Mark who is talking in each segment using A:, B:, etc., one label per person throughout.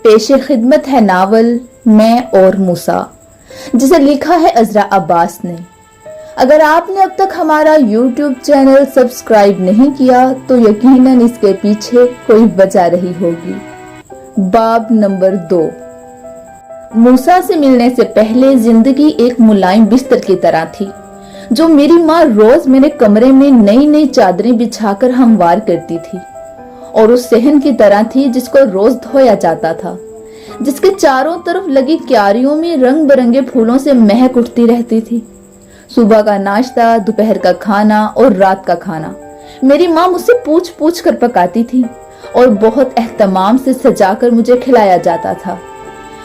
A: पेशे खिदमत है नावल मैं और मूसा, जिसे लिखा है अजरा अब्बास ने। अगर आपने अब तक हमारा YouTube चैनल सब्सक्राइब नहीं किया तो यकीनन इसके पीछे कोई वजह रही होगी। बाब नंबर 2। मूसा से मिलने से पहले जिंदगी एक मुलायम बिस्तर की तरह थी, जो मेरी माँ रोज मेरे कमरे में नई नई चादरें बिछाकर हमवार करती थी, और उस सहन की तरह थी जिसको रोज धोया जाता था, जिसके चारों तरफ लगी क्यारियों में रंग बिरंगे फूलों से महक उठती रहती थी। सुबह का नाश्ता, दोपहर का खाना और रात का खाना मेरी माँ मुझसे पूछ पूछ कर पकाती थी और बहुत एहतमाम से सजाकर मुझे खिलाया जाता था।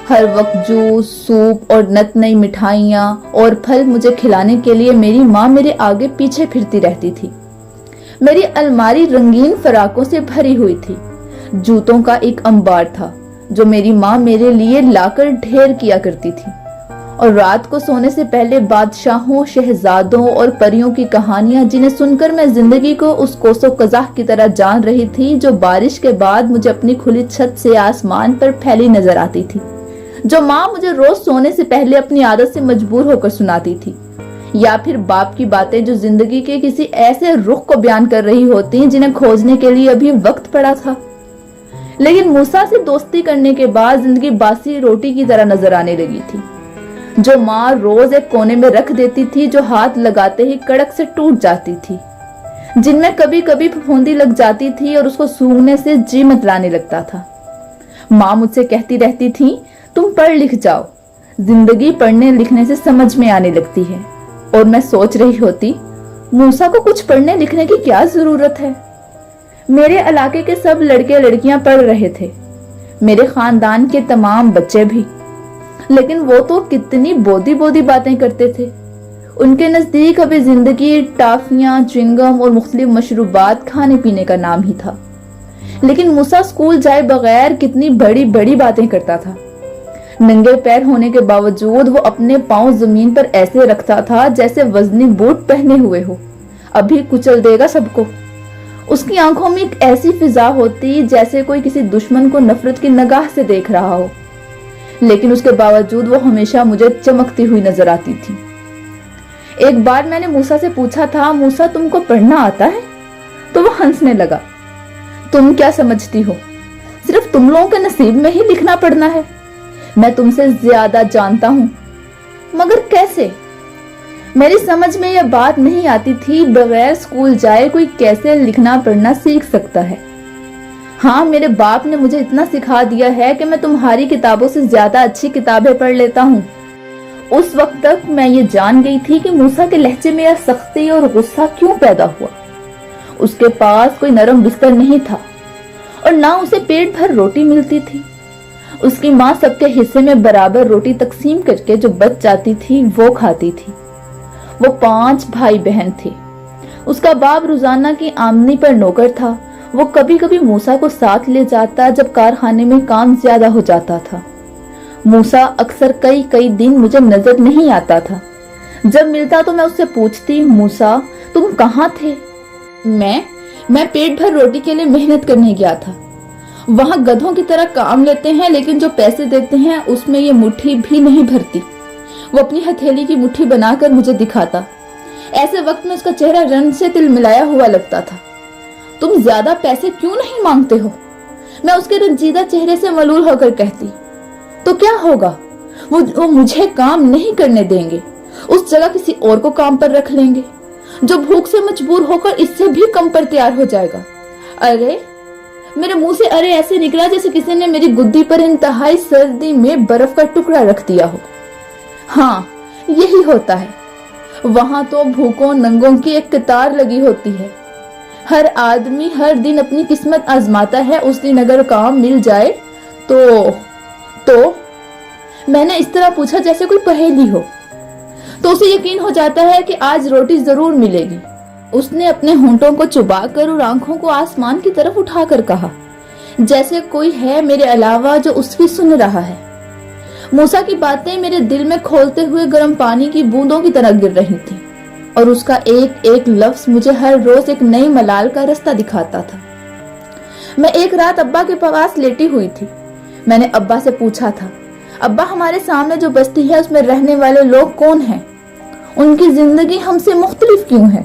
A: हर वक्त जूस, सूप और नत नई मिठाइयाँ और फल मुझे खिलाने के लिए मेरी माँ मेरे आगे पीछे फिरती रहती थी। मेरी अलमारी रंगीन फराकों से भरी हुई थी। जूतों का एक अंबार था जो मेरी माँ मेरे लिए लाकर ढेर किया करती थी, और रात को सोने से पहले बादशाहों, शहजादों और परियों की कहानियां, जिन्हें सुनकर मैं जिंदगी को उस कोसो कज़ाह की तरह जान रही थी जो बारिश के बाद मुझे अपनी खुली छत से आसमान पर फैली नजर आती थी, जो माँ मुझे रोज सोने से पहले अपनी आदत से मजबूर होकर सुनाती थी, या फिर बाप की बातें जो जिंदगी के किसी ऐसे रुख को बयान कर रही होती जिन्हें खोजने के लिए अभी वक्त पड़ा था। लेकिन मूसा से दोस्ती करने के बाद जिंदगी बासी रोटी की तरह नजर आने लगी थी, जो माँ रोज एक कोने में रख देती थी, जो हाथ लगाते ही कड़क से टूट जाती थी, जिनमें कभी कभी फफूंदी लग जाती थी और उसको सूंघने से जी मतलाने लगता था। माँ मुझसे कहती रहती थी, तुम पढ़ लिख जाओ, जिंदगी पढ़ने लिखने से समझ में आने लगती है। और मैं सोच रही होती, मूसा को कुछ पढ़ने लिखने की क्या जरूरत है। मेरे इलाके के सब लड़के लड़कियां पढ़ रहे थे, मेरे खानदान के तमाम बच्चे भी, लेकिन वो तो कितनी बोदी बोदी बातें करते थे। उनके नजदीक अभी जिंदगी टाफियां, च्युइंगम और मुख्तलिफ मशरूबात खाने पीने का नाम ही था। लेकिन मूसा स्कूल जाए बगैर कितनी बड़ी बड़ी बातें करता था। नंगे पैर होने के बावजूद वो अपने पांव जमीन पर ऐसे रखता था जैसे वजनी बूट पहने हुए हो, अभी कुचल देगा सबको। उसकी आंखों में एक ऐसी फिजा होती जैसे कोई किसी दुश्मन को नफरत की निगाह से देख रहा हो, लेकिन उसके बावजूद वो हमेशा मुझे चमकती हुई नजर आती थी। एक बार मैंने मूसा से पूछा था, मूसा तुमको पढ़ना आता है? तो वो हंसने लगा। तुम क्या समझती हो, सिर्फ तुम लोगों के नसीब में ही लिखना पढ़ना है। मैं तुमसे ज्यादा जानता हूं, मगर कैसे? मेरी समझ में यह बात नहीं आती थी, बगैर स्कूल जाए कोई कैसे लिखना पढ़ना सीख सकता है। हाँ, मेरे बाप ने मुझे इतना सिखा दिया है कि मैं तुम्हारी किताबों से ज्यादा अच्छी किताबें पढ़ लेता हूँ। उस वक्त तक मैं ये जान गई थी कि मूसा के लहजे में यह सख्ती और गुस्सा क्यों पैदा हुआ। उसके पास कोई नरम बिस्तर नहीं था और ना उसे पेट भर रोटी मिलती थी। उसकी माँ सबके हिस्से में बराबर रोटी तकसीम करके जो बच जाती थी वो खाती थी। वो 5 भाई बहन थे। उसका बाप रोजाना की आमदनी पर नौकर था। वो कभी कभी मूसा को साथ ले जाता जब कारखाने में काम ज्यादा हो जाता था। मूसा अक्सर कई कई दिन मुझे नजर नहीं आता था। जब मिलता तो मैं उससे पूछती, मूसा तुम कहाँ थे? मैं पेट भर रोटी के लिए मेहनत करने गया था। वहां गधों की तरह काम लेते हैं, लेकिन जो पैसे देते हैं उसमें ये मुट्ठी भी नहीं भरती। वो अपनी हथेली की मुट्ठी बनाकर मुझे दिखाता। ऐसे वक्त में उसका चेहरा रंग से तिलमिलाया हुआ लगता था। तुम ज्यादा पैसे क्यों नहीं मांगते हो? मैं उसके रंजीदा चेहरे से मलूल होकर कहती। तो क्या होगा, वो मुझे काम नहीं करने देंगे, उस जगह किसी और को काम पर रख लेंगे, जो भूख से मजबूर होकर इससे भी कम पर तैयार हो जाएगा। अरे मेरे मुंह से अरे ऐसे निकला जैसे किसी ने मेरी गुद्दी पर इंतहाई सर्दी में बर्फ का टुकड़ा रख दिया हो। हाँ, यही होता है। वहां तो भूखों नंगों की एक कतार लगी होती है। हर आदमी हर दिन अपनी किस्मत आजमाता है। उस दिन अगर काम मिल जाए तो मैंने इस तरह पूछा जैसे कोई पहेली हो। तो उसे यकीन हो जाता है कि आज रोटी जरूर मिलेगी। उसने अपने होंठों को चुबाकर और आंखों को आसमान की तरफ उठाकर कहा, जैसे कोई है मेरे अलावा जो उसकी सुन रहा है। मूसा की बातें मेरे दिल में खोलते हुए गर्म पानी की बूंदों की तरह गिर रही थी, और उसका एक एक लफ्ज मुझे हर रोज एक नई मलाल का रास्ता दिखाता था। मैं एक रात अब्बा के पास लेटी हुई थी। मैंने अब्बा से पूछा था, अब्बा हमारे सामने जो बस्ती है उसमें रहने वाले लोग कौन हैं? उनकी जिंदगी हमसे मुख्तलिफ क्यों है?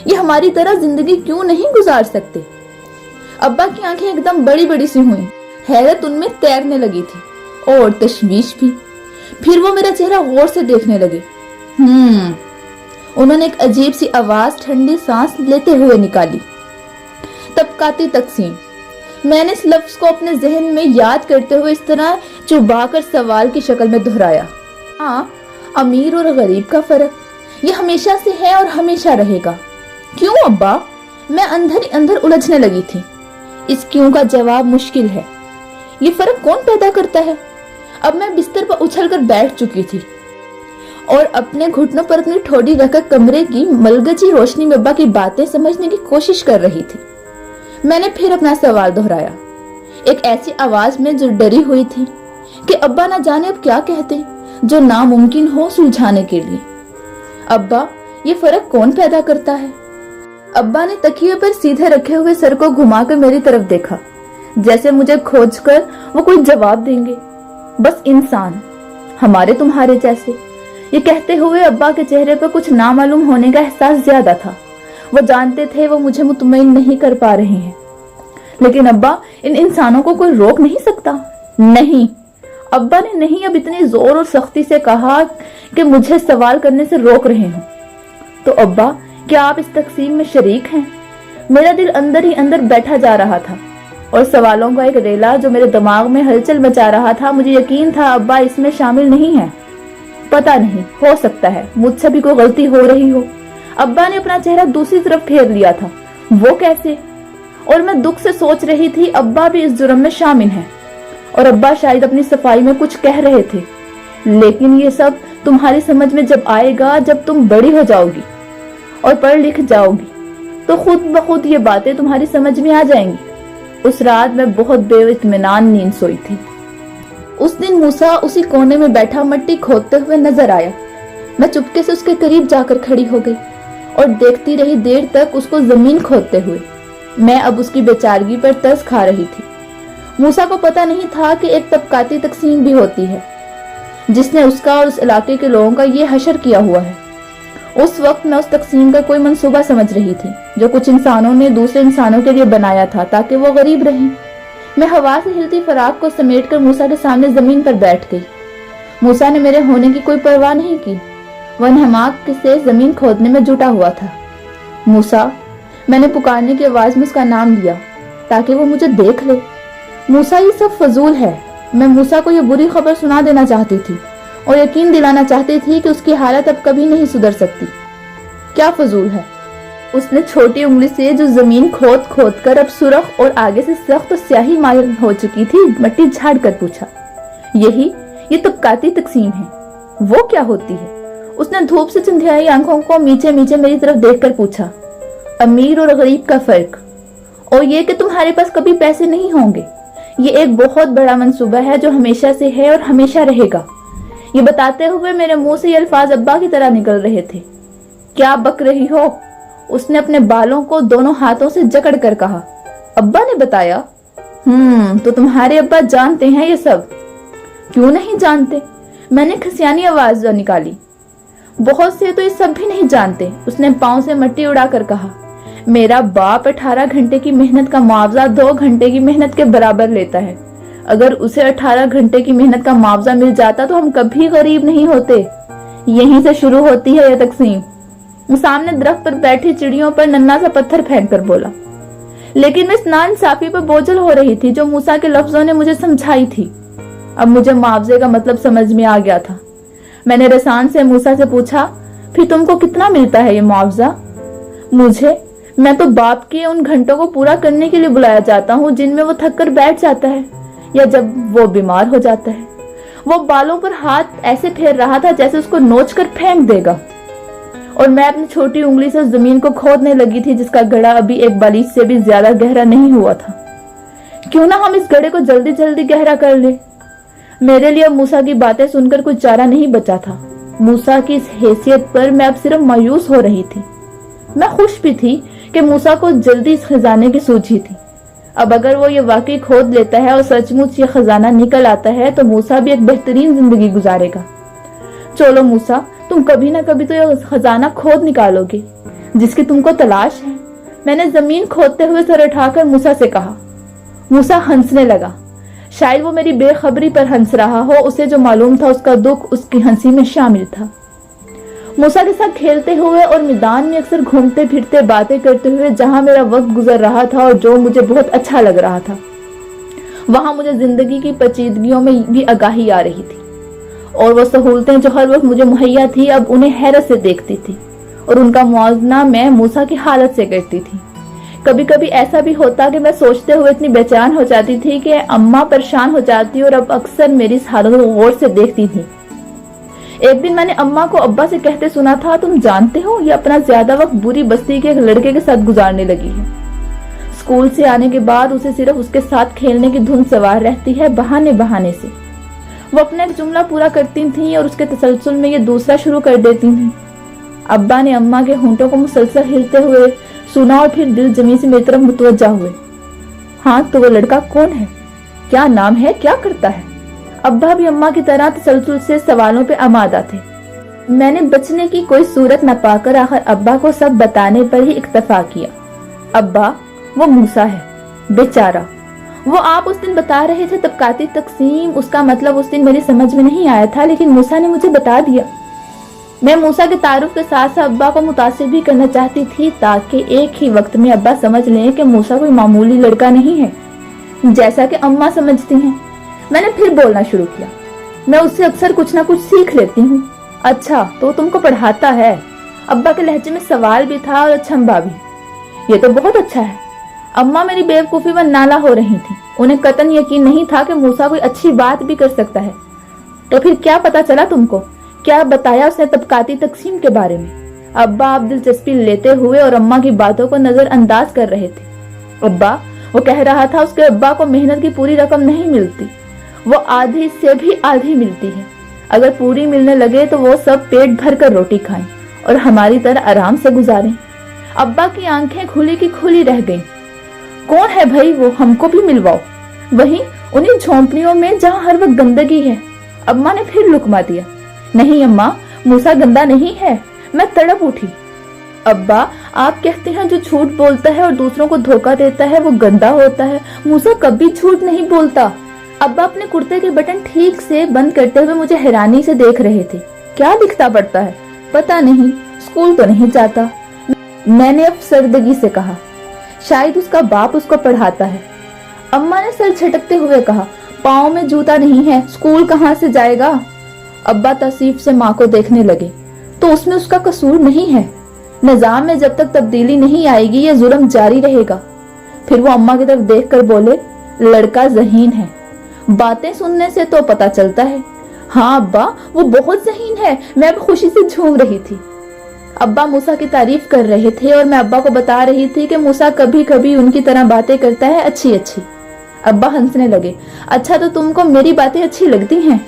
A: ये हमारी तरह जिंदगी क्यों नहीं गुजार सकते? अब्बा की आंखें एकदम बड़ी बड़ी सी हुई, हैरत उनमें तैरने लगी थी और तशवीश भी। फिर वो मेरा चेहरा गौर से देखने लगे। उन्होंने एक अजीब सी आवाज ठंडी सांस लेते हुए निकाली, तबकाती तकसीम। मैंने इस लफ्ज को अपने जहन में याद करते हुए इस तरह चुबाकर सवाल की शक्ल में दोहराया। हाँ, अमीर और गरीब का फर्क ये हमेशा से है और हमेशा रहेगा। क्यों अब्बा? मैं अंदर ही अंदर उलझने लगी थी। इस क्यों का जवाब मुश्किल है। ये फर्क कौन पैदा करता है? अब मैं बिस्तर पर उछलकर बैठ चुकी थी और अपने घुटनों पर अपनी ठोड़ी रखकर कमरे की मलगजी रोशनी में अब्बा की बातें समझने की कोशिश कर रही थी। मैंने फिर अपना सवाल दोहराया, एक ऐसी आवाज में जो डरी हुई थी कि अब्बा ना जाने अब क्या कहते जो नामुमकिन हो सुलझाने के लिए। अब्बा, ये फर्क कौन पैदा करता है? अब्बा ने तकिए पर सीधे रखे हुए सर को घुमाकर मेरी तरफ देखा, जैसे मुझे खोजकर वो कोई जवाब देंगे। बस इंसान, हमारे तुम्हारे जैसे। ये कहते हुए अब्बा के चेहरे पर कुछ नामालूम होने का एहसास ज्यादा था। वो जानते थे वो मुझे मुतमईन नहीं कर पा रहे हैं। लेकिन अब्बा, इन इंसानों को कोई रोक नहीं सकता। नहीं, अब्बा ने नहीं अब इतनी जोर और सख्ती से कहा कि मुझे सवाल करने से रोक रहे हो। तो अब्बा, क्या आप इस तकसीम में शरीक हैं? मेरा दिल अंदर ही अंदर बैठा जा रहा था और सवालों का एक रेला जो मेरे दिमाग में हलचल मचा रहा था। मुझे यकीन था अब्बा इसमें शामिल नहीं है। पता नहीं, हो सकता है मुझसे भी कोई गलती हो रही हो। अब्बा ने अपना चेहरा दूसरी तरफ फेर लिया था। वो कैसे? और मैं दुख से सोच रही थी अब्बा भी इस जुर्म में शामिल हैं और अब्बा शायद अपनी सफाई में कुछ कह रहे थे। लेकिन ये सब तुम्हारी समझ में जब आएगा, जब तुम बड़ी हो जाओगी और पढ़ लिख जाओगी, तो खुद ब खुद ये बातें तुम्हारी समझ में आ जाएंगी। उस रात मैं बहुत बेइत्मीनान नींद सोई थी। उस दिन मूसा उसी कोने में बैठा मट्टी खोदते हुए नजर आया। मैं चुपके से उसके करीब जाकर खड़ी हो गई और देखती रही देर तक उसको जमीन खोदते हुए। मैं अब उसकी बेचारगी पर तरस खा रही थी। मूसा को पता नहीं था कि एक तबकाती तकसीम भी होती है जिसने उसका और उस इलाके के लोगों का ये हशर किया हुआ है। उस वक्त मैं उस तकसीम का कोई मंसूबा समझ रही थी जो कुछ इंसानों ने दूसरे इंसानों के लिए बनाया था ताकि वो गरीब रहें। मैं हवा से हिलती फराक को समेटकर मूसा के सामने जमीन पर बैठ गई। मूसा ने मेरे होने की कोई परवाह नहीं की। वह नहमाक से जमीन खोदने में जुटा हुआ था। मूसा, मैंने पुकारने की आवाज में उसका नाम लिया ताकि वो मुझे देख ले। मूसा, ये सब फजूल है। मैं मूसा को यह बुरी खबर सुना देना चाहती थी और यकीन दिलाना चाहती थी कि उसकी हालत अब कभी नहीं सुधर सकती। क्या फजूल है? उसने छोटी उंगली से जो जमीन खोद खोद कर अब सुरख और आगे से सख्त और स्याही मायल हो चुकी थी मट्टी झाड़ कर पूछा, ये तबकाती तकसीम है। वो क्या होती है? उसने धूप से चंधियाई आंखों को मीचे मीचे मेरी तरफ देखकर पूछा। अमीर और गरीब का फर्क, और ये कि तुम्हारे पास कभी पैसे नहीं होंगे। ये एक बहुत बड़ा मंसूबा है जो हमेशा से है और हमेशा रहेगा। ये बताते हुए मेरे मुंह से ये अल्फाज अब्बा की तरह निकल रहे थे। क्या बक रही हो? उसने अपने बालों को दोनों हाथों से जकड़ कर कहा। अब्बा ने बताया? तो तुम्हारे अब्बा जानते हैं ये सब? क्यों नहीं जानते? मैंने खसियानी आवाज निकाली। बहुत से तो ये सब भी नहीं जानते। उसने पांव से मिट्टी उड़ाकर कहा, मेरा बाप 18 घंटे की मेहनत का मुआवजा 2 घंटे की मेहनत के बराबर लेता है। अगर उसे 18 घंटे की मेहनत का मुआवजा मिल जाता तो हम कभी गरीब नहीं होते। यहीं से शुरू होती है यह तकसीम। मैं सामने दरख्त पर बैठी चिड़ियों पर नन्हा सा पत्थर फेंक कर बोला। लेकिन मैं इस नाइंसाफी पर बोझल हो रही थी जो मूसा के लफ्जों ने मुझे समझाई थी। अब मुझे मुआवजे का मतलब समझ में आ गया था। मैंने रसान से मूसा से पूछा, फिर तुमको कितना मिलता है ये मुआवजा? मैं तो बाप के उन घंटों को पूरा करने के लिए बुलाया जाता हूँ जिनमें वो थक कर बैठ जाता है या जब वो बीमार हो जाता है। वो बालों पर हाथ ऐसे फेर रहा था जैसे उसको नोच कर फेंक देगा और मैं अपनी छोटी उंगली से जमीन को खोदने लगी थी जिसका गड़ा अभी एक बालिश से भी ज्यादा गहरा नहीं हुआ था। क्यों ना हम इस गड्ढे को जल्दी जल्दी गहरा कर ले। मेरे लिए अब मूसा की बातें सुनकर कुछ चारा नहीं बचा था। मूसा की इस हैसियत पर मैं अब सिर्फ मायूस हो रही थी। मैं खुश भी थी कि मूसा को जल्दी इस खजाने की सूझी थी। अब अगर वो ये वाकई खोद लेता है और सचमुच ये खजाना निकल आता है तो मूसा भी एक बेहतरीन जिंदगी गुजारेगा। चलो मूसा, तुम कभी ना कभी तो ये खजाना खोद निकालोगे जिसकी तुमको तलाश है। मैंने जमीन खोदते हुए सर उठाकर मूसा से कहा। मूसा हंसने लगा। शायद वो मेरी बेखबरी पर हंस रहा हो, उसे जो मालूम था उसका दुख उसकी हंसी में शामिल था। मूसा के साथ खेलते हुए और मैदान में अक्सर घूमते फिरते बातें करते हुए जहां मेरा वक्त गुजर रहा था और जो मुझे बहुत अच्छा लग रहा था, वहां मुझे जिंदगी की पेचीदगियों में भी आगाही आ रही थी और वो सहूलतें जो हर वक्त मुझे मुहैया थी अब उन्हें हैरत से देखती थी और उनका मुआवजा मैं मूसा की हालत से करती थी। कभी कभी ऐसा भी होता कि मैं सोचते हुए इतनी बेचैन हो जाती थी कि अम्मा परेशान हो जाती और अब अक्सर मेरी इस हालत को गौर से देखती थी। एक दिन मैंने अम्मा को अब्बा से कहते सुना था, तुम जानते हो ये अपना ज्यादा वक्त बुरी बस्ती के एक लड़के के साथ गुजारने लगी है। स्कूल से आने के बाद उसे सिर्फ उसके साथ खेलने की धुन सवार रहती है, बहाने बहाने से। वो अपना एक जुमला पूरा करती थी और उसके तसलसल में ये दूसरा शुरू कर देती थी। अब्बा ने अम्मा के होंठों को मुसलसल हिलते हुए सुना और फिर दिल जमी से मेरी तरफ मुतवज्जा हुए। हाँ, तो वो लड़का कौन है, क्या नाम है, क्या करता है? अब्बा भी अम्मा की तरह तसलसल से सवालों पे आमादा थे। मैंने बचने की कोई सूरत न पाकर आखिर अब्बा को सब बताने पर ही इक्तफा किया। अब्बा, वो मूसा है, बेचारा। वो आप उस दिन बता रहे थे तबकाती तकसीम, उसका मतलब उस दिन मेरी समझ में नहीं आया था, लेकिन मूसा ने मुझे बता दिया। मैं मूसा के तारुफ के साथ साथ अब्बा को मुतासिर भी करना चाहती थी ताकि एक ही वक्त में अब्बा समझ लें कि मूसा कोई मामूली लड़का नहीं है जैसा कि अम्मा समझती हैं। मैंने फिर बोलना शुरू किया। मैं उससे अक्सर कुछ ना कुछ सीख लेती हूँ। अच्छा, तो तुमको पढ़ाता है? अब्बा के लहजे में सवाल भी था और अचंभा भी। ये तो बहुत अच्छा है। अम्मा मेरी बेवकूफी में नाला हो रही थी। उन्हें कतन यकीन नहीं था कि मूसा कोई अच्छी बात भी कर सकता है। तो फिर क्या पता चला तुमको? क्या बताया उसने तबकाती तकसीम के बारे में? अब्बा आप दिलचस्पी लेते हुए और अम्मा की बातों को नजरअंदाज कर रहे थे। अब्बा, वो कह रहा था उसके अब्बा को मेहनत की पूरी रकम नहीं मिलती, वो आधी से भी आधी मिलती है। अगर पूरी मिलने लगे तो वो सब पेट भर कर रोटी खाएं और हमारी तरह आराम से गुजारें। अब्बा की आंखें खुली की खुली रह गईं। कौन है भाई वो, हमको भी मिलवाओ। वहीं उन्हीं झोंपड़ियों में जहां हर वक्त गंदगी है। अम्मा ने फिर लुकमा दिया। नहीं अम्मा, मूसा गंदा नहीं है। मैं तड़प उठी। अब्बा, आप कहते हैं जो झूठ बोलता है और दूसरों को धोखा देता है वो गंदा होता है। मूसा कभी झूठ नहीं बोलता। अब्बा अपने कुर्ते के बटन ठीक से बंद करते हुए मुझे हैरानी से देख रहे थे। क्या लिखता पढ़ता है? पता नहीं, स्कूल तो नहीं जाता। मैंने अब सर्दगी से कहा। शायद उसका बाप उसको पढ़ाता है। अम्मा ने सर झटकते हुए कहा, पाँव में जूता नहीं है, स्कूल कहाँ से जाएगा? अब्बा तसीफ से माँ को देखने लगे। तो उसमें उसका कसूर नहीं है। निजाम में जब तक तब्दीली नहीं आएगी ये जुल्म जारी रहेगा। फिर वो अम्मा की तरफ देखकर बोले, लड़का ज़हीन है, बातें सुनने से तो पता चलता है। हाँ अब्बा, वो बहुत ज़हीन है। मैं अब खुशी से झूम रही थी। अब्बा मूसा की तारीफ कर रहे थे और मैं अब्बा को बता रही थी कि मूसा कभी कभी उनकी तरह बातें करता है, अच्छी अच्छी। अब्बा हंसने लगे। अच्छा, तो तुमको मेरी बातें अच्छी लगती हैं?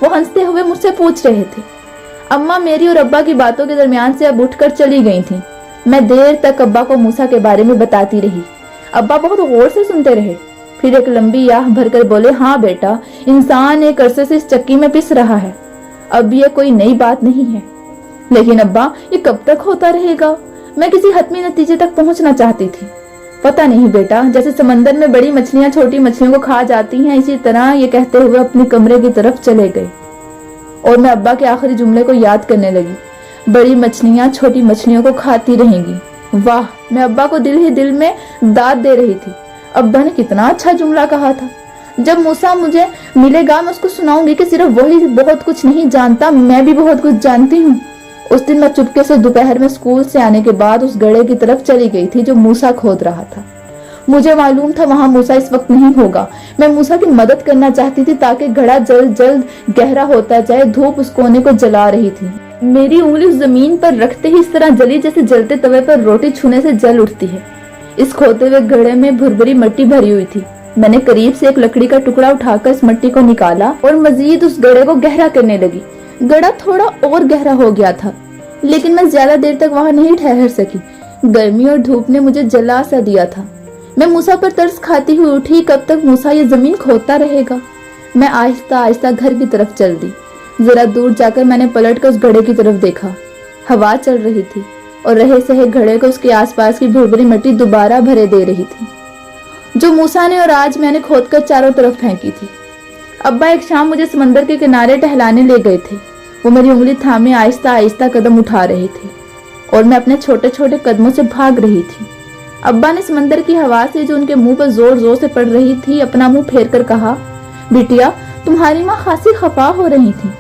A: वो हंसते हुए मुझसे पूछ रहे थे। अम्मा मेरी और अब्बा की बातों के दरमियान से अब उठकर चली गई थी। मैं देर तक अब्बा को मूसा के बारे में बताती रही। अब्बा बहुत गौर से सुनते रहे। फिर एक लंबी आह भरकर बोले, हाँ बेटा, इंसान एक अरसे से इस चक्की में पिस रहा है। अब ये कोई नई बात नहीं है। लेकिन अब्बा, ये कब तक होता रहेगा? मैं किसी हतमी नतीजे तक पहुंचना चाहती थी। पता नहीं बेटा, जैसे समंदर में बड़ी मछलियां छोटी मछलियों को खा जाती हैं, इसी तरह ये कहते हुए अपने कमरे की तरफ चले गए और मैं अब्बा के आखिरी जुमले को याद करने लगी। बड़ी मछलियां छोटी मछलियों को खाती रहेंगी। वाह, मैं अब्बा को दिल ही दिल में दाद दे रही थी। अब्बा ने कितना अच्छा जुमला कहा था। जब मूसा मुझे मिलेगा मैं उसको सुनाऊंगी कि सिर्फ वही बहुत कुछ नहीं जानता, मैं भी बहुत कुछ जानती हूँ। उस दिन मैं चुपके से दोपहर में स्कूल से आने के बाद उस गड्ढे की तरफ चली गई थी जो मूसा खोद रहा था। मुझे मालूम था वहां मूसा इस वक्त नहीं होगा। मैं मूसा की मदद करना चाहती थी ताकि घड़ा जल्द जल्द गहरा होता जाए। धूप उस कोने को जला रही थी। मेरी उंगली जमीन पर रखते ही इस तरह जली जैसे जलते तवे पर रोटी छूने से जल उठती है। इस खोदे हुए घड़े में भुरभुरी मिट्टी भरी हुई थी। मैंने करीब से एक लकड़ी का टुकड़ा उठाकर इस मिट्टी को निकाला और मजीद उस गड्ढे को गहरा करने लगी। गड्ढा थोड़ा और गहरा हो गया था, लेकिन मैं ज्यादा देर तक वहां नहीं ठहर सकी। गर्मी और धूप ने मुझे जला सा दिया था। मैं मूसा पर तरस खाती हुई उठी। कब तक मूसा ये जमीन खोदता रहेगा? मैं आहिस्ता आहिस्ता घर की तरफ चल दी। जरा दूर जाकर मैंने पलट कर उस घड़े की तरफ देखा। हवा चल रही थी और रहे सहे घड़े को उसके आसपास की भुरभुरी मिट्टी दोबारा भरे दे रही थी, जो मूसा ने और आज मैंने खोदकर चारों तरफ फेंकी थी। अब्बा एक शाम मुझे समंदर के किनारे टहलाने ले गए थे। वो मेरी उंगली थामे आहिस्ता आहिस्ता कदम उठा रहे थे और मैं अपने छोटे छोटे कदमों से भाग रही थी। अब्बा ने समंदर की हवा से जो उनके मुंह पर जोर जोर से पड़ रही थी अपना मुंह फेर कर कहा, बिटिया तुम्हारी माँ खासी खफा हो रही थी।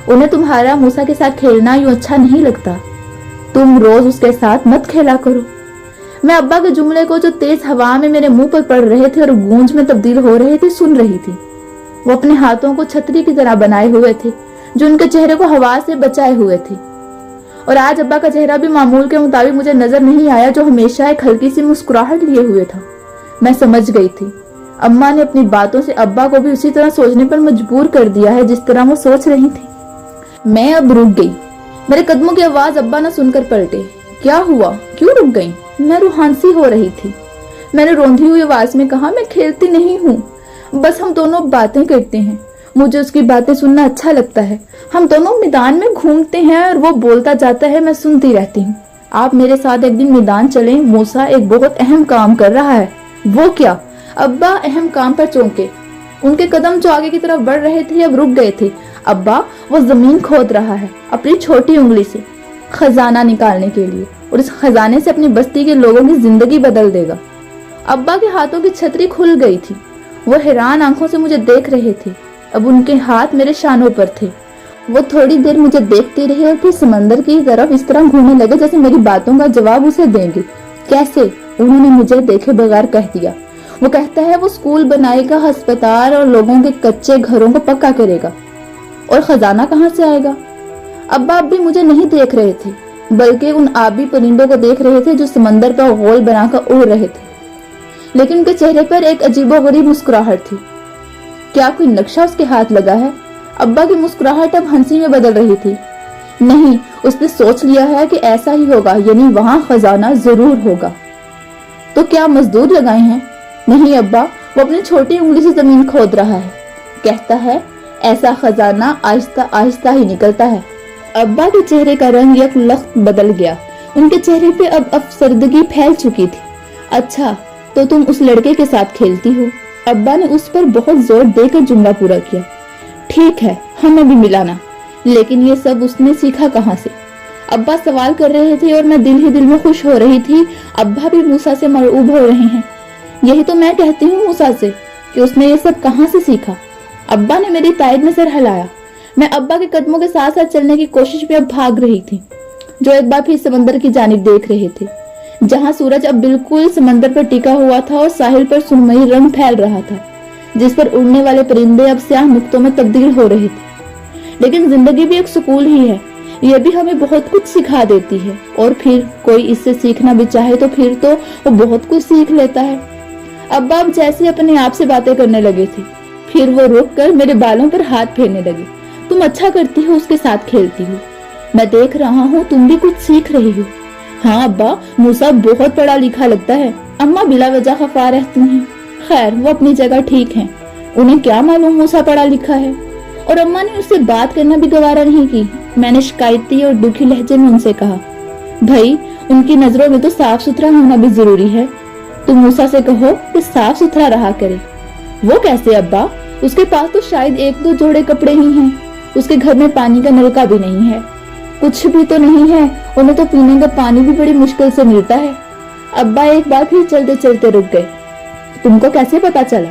A: उन्हें तुम्हारा मूसा के साथ खेलना यूं अच्छा नहीं लगता। तुम रोज उसके साथ मत खेला करो। मैं अब्बा के जुमले को जो तेज हवा में मेरे मुंह पर पड़ रहे थे और गूंज में तब्दील हो रहे थे सुन रही थी। वो अपने हाथों को छतरी की तरह बनाए हुए थे जो उनके चेहरे को हवा से बचाए हुए थे। और आज अब्बा का चेहरा भी मामूल के मुताबिक मुझे नजर नहीं आया, जो हमेशा एक हल्की सी मुस्कुराहट लिए हुए था। मैं समझ गई थी अम्मा ने अपनी बातों से अब्बा को भी उसी तरह सोचने पर मजबूर कर दिया है जिस तरह वो सोच रही थी। मैं अब रुक गई। मेरे कदमों की आवाज अब्बा न सुनकर पलटे। क्या हुआ, क्यों रुक गई? मैं रूहानसी हो रही थी। मैंने रोंधी हुई आवाज में कहा, मैं खेलती नहीं हूँ, बस हम दोनों बातें करते हैं। मुझे उसकी बातें सुनना अच्छा लगता है। हम दोनों मैदान में घूमते हैं और वो बोलता जाता है, मैं सुनती रहती हूँ। आप मेरे साथ एक दिन मैदान चलें, मूसा एक बहुत अहम काम कर रहा है। वो क्या? अब्बा अहम काम पर चौंके। उनके कदम जो आगे की तरफ बढ़ रहे थे अब रुक गए थे। अब्बा वो जमीन खोद रहा है अपनी छोटी उंगली से खजाना निकालने के लिए, और इस खजाने से अपनी बस्ती के लोगों की जिंदगी बदल देगा। अब्बा के हाथों की छतरी खुल गई थी। वो हैरान आंखों से मुझे देख रहे थे। अब उनके हाथ मेरे शानों पर थे। वो थोड़ी देर मुझे देखते रहे और फिर समंदर की तरफ इस तरह घूमने लगे जैसे मेरी बातों का जवाब उसे देंगे। कैसे? उन्होंने मुझे देखे बगैर कह दिया। वो कहता है वो स्कूल बनाएगा, अस्पताल और लोगों के कच्चे घरों को पक्का करेगा। और खजाना कहाँ से आएगा? अब्बा अब भी मुझे नहीं देख रहे थे, बल्कि उन आबी परिंदों को देख रहे थे जो समंदर पर गोल बनाकर उड़ रहे थे। लेकिन उनके चेहरे पर एक अजीबोगरीब मुस्कुराहट थी। क्या कोई नक्शा उसके हाथ लगा है? अब्बा की मुस्कुराहट अब हंसी में बदल रही थी। नहीं, उसने सोच लिया है कि ऐसा ही होगा, यानी वहां खजाना जरूर होगा। तो क्या मजदूर लगाए हैं? नहीं अब्बा, वो अपनी छोटी उंगली से जमीन खोद रहा है। कहता है ऐसा खजाना आहिस्ता आहिस्ता ही निकलता है। अब्बा के चेहरे का रंग एक लख्त बदल गया। उनके चेहरे पे अब अफसरदगी फैल चुकी थी। अच्छा, तो तुम उस लड़के के साथ खेलती हो? अब्बा ने उस पर बहुत जोर देकर जुमला पूरा किया। ठीक है, हमें भी मिलाना, लेकिन ये सब उसने सीखा कहाँ से? अब्बा सवाल कर रहे थे और मैं दिल ही दिल में खुश हो रही थी। अब्बा भी मूसा से मरऊब हो रहे हैं। यही तो मैं कहती हूँ मूसा से कि उसने ये सब कहाँ से सीखा। अब्बा ने मेरी तायद में सर हिलाया। मैं अब्बा के कदमों के साथ साथ चलने की कोशिश में अब भाग रही थी, जो एक बार फिर समंदर की जानिब देख रहे थे, जहाँ सूरज अब बिल्कुल समंदर पर टिका हुआ था और साहिल पर सुनमई रंग फैल रहा था, जिस पर उड़ने वाले परिंदे अब स्याह नुक्तों में तब्दील हो रहे थे। लेकिन जिंदगी भी एक सुकून ही है, यह भी हमें बहुत कुछ सिखा देती है। और फिर कोई इससे सीखना भी चाहे तो फिर तो वो बहुत कुछ सीख लेता है। अब्बा अब जैसे अपने आप से बातें करने लगे थे। फिर वो रुक कर मेरे बालों पर हाथ फेरने लगे। तुम अच्छा करती हो, उसके साथ खेलती हो। मैं देख रहा हूँ तुम भी कुछ सीख रही हो। हाँ अब्बा, मूसा बहुत पढ़ा लिखा लगता है। अम्मा बिला वजह खफा रहती हैं। खैर, वो अपनी जगह ठीक हैं। उन्हें क्या मालूम मूसा पढ़ा लिखा है। और अम्मा ने उससे बात करना भी गवारा नहीं की। मैंने शिकायती और दुखी लहजे में उनसे कहा, भाई उनकी नजरों में तो साफ सुथरा होना भी जरूरी है। तुम मूसा से कहो कि साफ सुथरा रहा करे। वो कैसे अब्बा? उसके पास तो शायद एक दो जोड़े कपड़े ही हैं। उसके घर में पानी का नलका भी नहीं है, कुछ भी तो नहीं है। उन्हें तो पीने का पानी भी बड़ी मुश्किल से मिलता है। अब्बा एक बार फिर चलते चलते रुक गए। तुमको कैसे पता चला?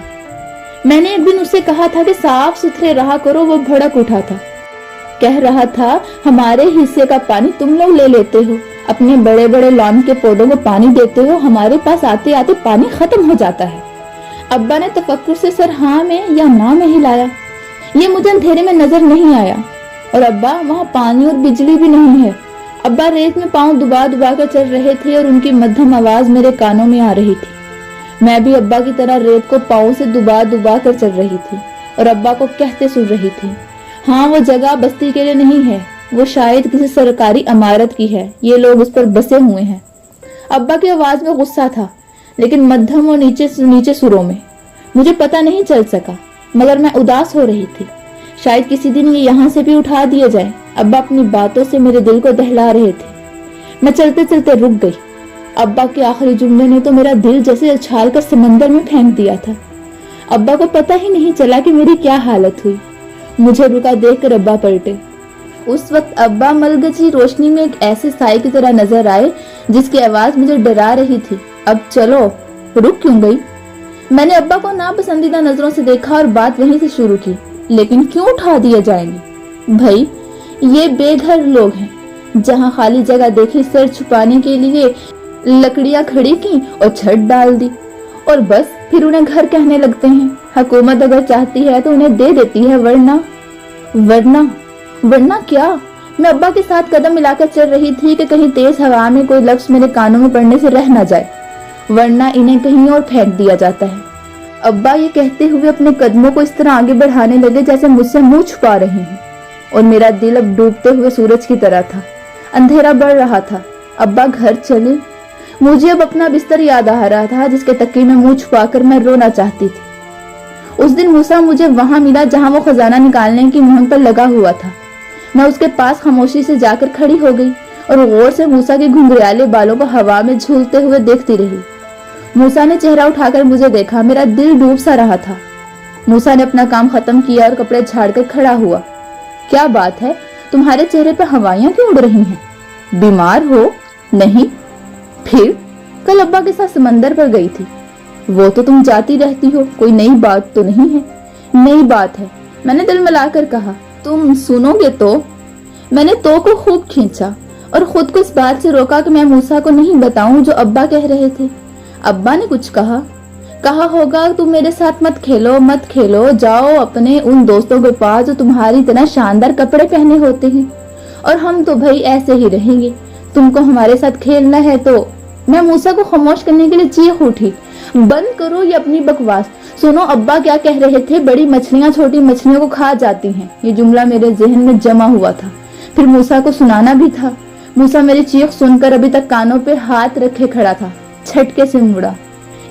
A: मैंने एक दिन उससे कहा था कि साफ सुथरे रहा करो। वो भड़क उठा था, कह रहा था हमारे हिस्से का पानी तुम लोग ले लेते हो, अपने बड़े बड़े लॉन के पौधों को पानी देते हो, हमारे पास आते आते पानी खत्म हो जाता है। अब्बा ने तफक्कुर से सर हाँ में या ना में हिलाया। ये मुझे अंधेरे में नजर नहीं आया। और अब्बा, वहाँ पानी और बिजली भी नहीं है। अब्बा रेत में पांव दुबा दुबा कर चल रहे थे और उनकी मध्यम आवाज मेरे कानों में आ रही थी। मैं भी अब्बा की तरह रेत को पांव से दुबा दुबा कर चल रही थी और अब्बा को कहते सुन रही थी, हाँ वो जगह बस्ती के लिए नहीं है, वो शायद किसी सरकारी इमारत की है। ये लोग उस पर बसे हुए हैं। अब्बा की आवाज में गुस्सा था, लेकिन मध्यम और नीचे सुरों में। मुझे पता नहीं चल सका, मगर मैं उदास हो रही थी। शायद किसी दिन ये यहाँ से भी उठा दिया जाए। अब्बा अपनी बातों से मेरे दिल को दहला रहे थे। मैं चलते चलते रुक गई। अब्बा के आखिरी जुमले ने तो मेरा दिल जैसे उछाल कर समंदर में फेंक दिया था। अब्बा को पता ही नहीं चला कि मेरी क्या हालत हुई। मुझे रुका देखकर अब्बा पलटे। उस वक्त अब्बा मलगजी रोशनी में एक ऐसे साए की तरह नजर आए जिसकी आवाज मुझे डरा रही थी। अब चलो, रुक क्यों गई? मैंने अब्बा को नापसंदीदा नजरों से देखा और बात वहीं से शुरू की। लेकिन क्यों उठा दिए जाएंगे? भाई, ये बेघर लोग हैं। जहाँ खाली जगह देखी सर छुपाने के लिए लकड़ियां खड़ी की और छत डाल दी और बस फिर उन्हें घर कहने लगते हैं। हुकूमत अगर चाहती है तो उन्हें दे देती है, वरना क्या? मैं अब्बा के साथ कदम मिलाकर चल रही थी कि कहीं तेज हवा में कोई लफ्ज मेरे कानों में पड़ने से रह न जाए, वरना इन्हें कहीं और फेंक दिया जाता है। अब्बा ये कहते हुए अपने कदमों को इस तरह आगे बढ़ाने लगे जैसे मुझसे मुंह छुपा रहे हैं, और मेरा दिल अब डूबते हुए सूरज की तरह था। अंधेरा बढ़ रहा था। अब्बा घर चले। मुझे अब अपना बिस्तर याद आ रहा था जिसके तकिए में मुंह छुपाकर मैं रोना चाहती थी। उस दिन मूसा मुझे वहां मिला जहां वो खजाना निकालने की मुहिम पर लगा हुआ था। मैं उसके पास खामोशी से जाकर खड़ी हो गई और गौर से मूसा के घुंघराले बालों को हवा में झूलते हुए देखती रही। मूसा ने चेहरा उठाकर मुझे देखा। मेरा दिल डूब सा रहा था। मूसा ने अपना काम खत्म किया और कपड़े झाड़कर खड़ा हुआ। क्या बात है, तुम्हारे चेहरे पर हवाइयां क्यों उड़ रही हैं? बीमार हो? नहीं। फिर कल अब्बा के साथ समंदर पर गई थी। वो तो तुम जाती रहती हो, कोई नई बात तो नहीं है? नई बात है, मैंने दिल मिलाकर कहा। तुम सुनोगे तो? मैंने तो को खूब खींचा और खुद को इस बात से रोका कि मैं मूसा को नहीं बताऊं जो अब्बा कह रहे थे। अब्बा ने कुछ कहा होगा तुम मेरे साथ मत खेलो, जाओ अपने उन दोस्तों के पास जो तुम्हारी तरह शानदार कपड़े पहने होते हैं, और हम तो भाई ऐसे ही रहेंगे। तुमको हमारे साथ खेलना है तो। मैं मूसा को खामोश करने के लिए चीख उठी। बंद करो ये अपनी बकवास। सुनो अब्बा क्या कह रहे थे, बड़ी मछलियां छोटी मछलियों को खा जाती हैं। ये जुमला मेरे जहन में जमा हुआ था। फिर मूसा को सुनाना भी था। मूसा मेरी चीख सुनकर अभी तक कानों पे हाथ रखे खड़ा था। झटके से मुड़ा।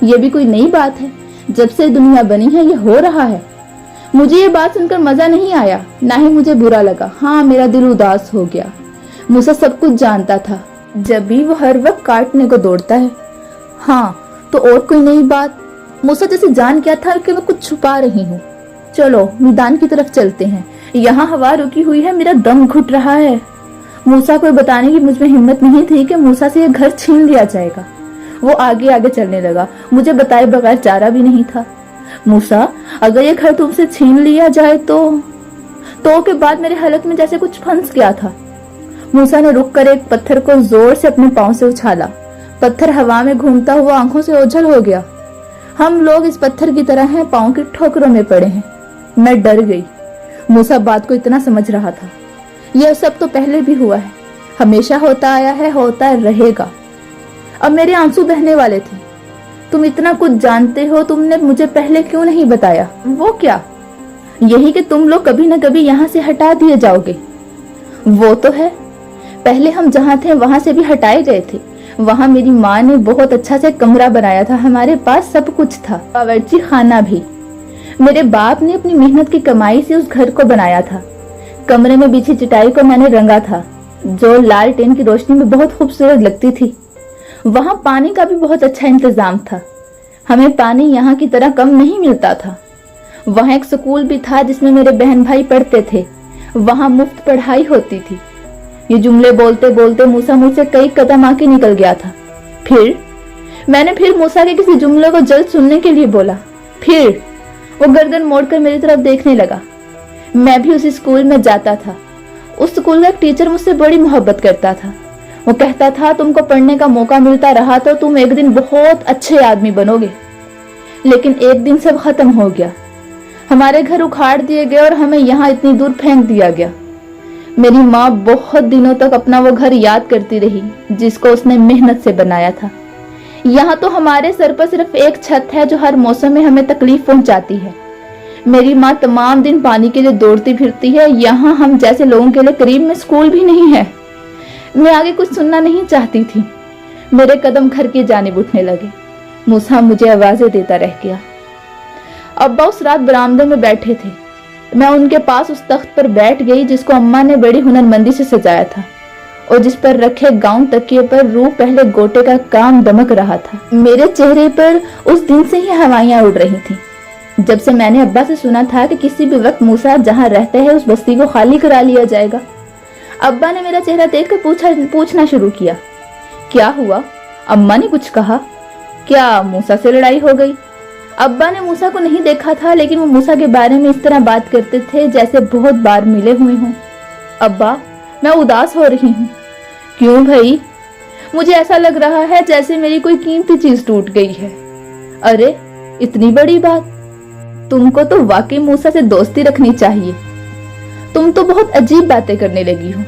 A: ये भी कोई नई बात है? जब से दुनिया बनी है ये हो रहा है। मुझे ये बात सुनकर मजा नहीं आया, ना ही मुझे बुरा लगा। हाँ, मेरा दिल उदास हो गया। मूसा सब कुछ जानता था, जब भी वो हर वक्त काटने को दौड़ता है। हाँ, तो और कोई नई बात? मूसा जैसे जान क्या था कि मैं कुछ छुपा रही हूँ। चलो मैदान की तरफ चलते हैं। यहाँ हवा रुकी हुई है, मेरा दम घुट रहा है। मूसा को बताने की मुझ में हिम्मत नहीं थी कि मूसा से यह घर छीन लिया जाएगा। वो आगे आगे चलने लगा। मुझे बताए बगैर चारा भी नहीं था। मूसा, अगर ये घर तुमसे छीन लिया जाए तो के बाद मेरे हलक में जैसे कुछ फंस गया था। मूसा ने रुक कर एक पत्थर को जोर से अपने पांव से उछाला। पत्थर हवा में घूमता हुआ आंखों से ओझल हो गया। हम लोग इस पत्थर की तरह हैं, पांव की ठोकरों में पड़े हैं। मैं डर गई। मूसा बात को इतना समझ रहा था। यह सब तो पहले भी हुआ है, हमेशा होता आया है, होता रहेगा। अब मेरे आंसू बहने वाले थे। तुम इतना कुछ जानते हो, तुमने मुझे पहले क्यों नहीं बताया? वो क्या? यही कि तुम लोग कभी न कभी यहाँ से हटा दिए जाओगे। वो तो है, पहले हम जहाँ थे वहां से भी हटाए गए थे। वहां मेरी माँ ने बहुत अच्छा से कमरा बनाया था, हमारे पास सब कुछ था, बावर्ची खाना भी। मेरे बाप ने अपनी मेहनत की कमाई से उस घर को बनाया था। कमरे में बिछी चटाई को मैंने रंगा था, जो लालटेन की रोशनी में बहुत खूबसूरत लगती थी। वहां पानी का भी बहुत अच्छा इंतजाम था। हमें पानी यहाँ की तरह कम नहीं मिलता था। वहां एक स्कूल भी था जिसमें मेरे बहन भाई पढ़ते थे। वहां मुफ्त पढ़ाई होती थी। ये जुमले बोलते बोलते मूसा मुझसे कई कदम आके निकल गया था। मैंने फिर मूसा के किसी जुमले को जल्द सुनने के लिए बोला। फिर वो गर्दन मोड़कर मेरी तरफ देखने लगा। मैं भी उसी स्कूल में जाता था। उस स्कूल का एक टीचर मुझसे बड़ी मोहब्बत करता था। वो कहता था तुमको पढ़ने का मौका मिलता रहा तो तुम एक दिन बहुत अच्छे आदमी बनोगे। लेकिन एक दिन सब खत्म हो गया। हमारे घर उखाड़ दिए गए और हमें यहाँ इतनी दूर फेंक दिया गया। मेरी माँ बहुत दिनों तक अपना वो घर याद करती रही जिसको उसने मेहनत से बनाया था। यहाँ तो हमारे सर पर सिर्फ एक छत है जो हर मौसम में हमें तकलीफ पहुंचाती है। मेरी माँ तमाम दिन पानी के लिए दौड़ती फिरती है। यहाँ हम जैसे लोगों के लिए करीब में स्कूल भी नहीं है। मैं आगे कुछ सुनना नहीं चाहती थी। मेरे कदम घर की जानिब उठने लगे। मूसा मुझे आवाजें देता रह गया। अब्बा उस रात बरामदे में बैठे थे। मैं उनके पास उस तख्त पर बैठ गई जिसको अम्मा ने बड़ी हुनरमंदी से सजाया था और जिस पर रखे गाउन तकिए पर रूह पहले गोटे का काम दमक रहा था। मेरे चेहरे पर उस दिन से ही हवाइयां उड़ रही थी, जब से मैंने अब्बा से सुना था कि किसी भी वक्त मूसा जहां रहते हैं उस बस्ती को खाली करा लिया जाएगा। अब्बा ने मेरा चेहरा देखकर पूछना शुरू किया, क्या हुआ? अम्मा ने कुछ कहा? क्या मूसा से लड़ाई हो गई? अब्बा ने मूसा को नहीं देखा था, लेकिन वो मूसा के बारे में इस तरह बात करते थे जैसे बहुत बार मिले हुए हों। अब्बा, मैं उदास हो रही हूँ। क्यों भाई? मुझे ऐसा लग रहा है जैसे मेरी कोई कीमती चीज टूट गई है। अरे इतनी बड़ी बात? तुमको तो वाकई मूसा से दोस्ती रखनी चाहिए। तुम तो बहुत अजीब बातें करने लगी हो।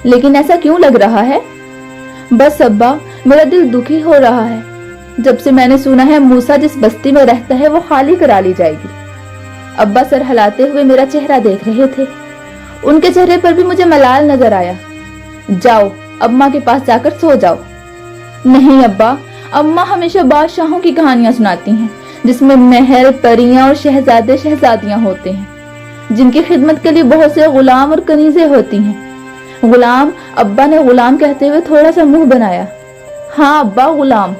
A: लेकिन ऐसा क्यों लग रहा है? बस अब्बा, मेरा दिल दुखी हो रहा है। जब से मैंने सुना है मूसा जिस बस्ती में रहता है वो खाली करा ली जाएगी। अब्बा सर हिलाते हुए मेरा चेहरा देख रहे थे। उनके चेहरे पर भी मुझे मलाल नजर आया। जाओ अम्मा के पास जाकर सो जाओ। नहीं अब्बा, अम्मा हमेशा बादशाहों की कहानियां सुनाती हैं जिसमें महल, परियां और शहजादे शहजादियां होते हैं, जिनकी खिदमत के लिए बहुत से गुलाम और कनीजें होती हैं। गुलाम? अब्बा ने गुलाम कहते हुए थोड़ा सा मुंह बनाया। हाँ अब्बा, गुलाम।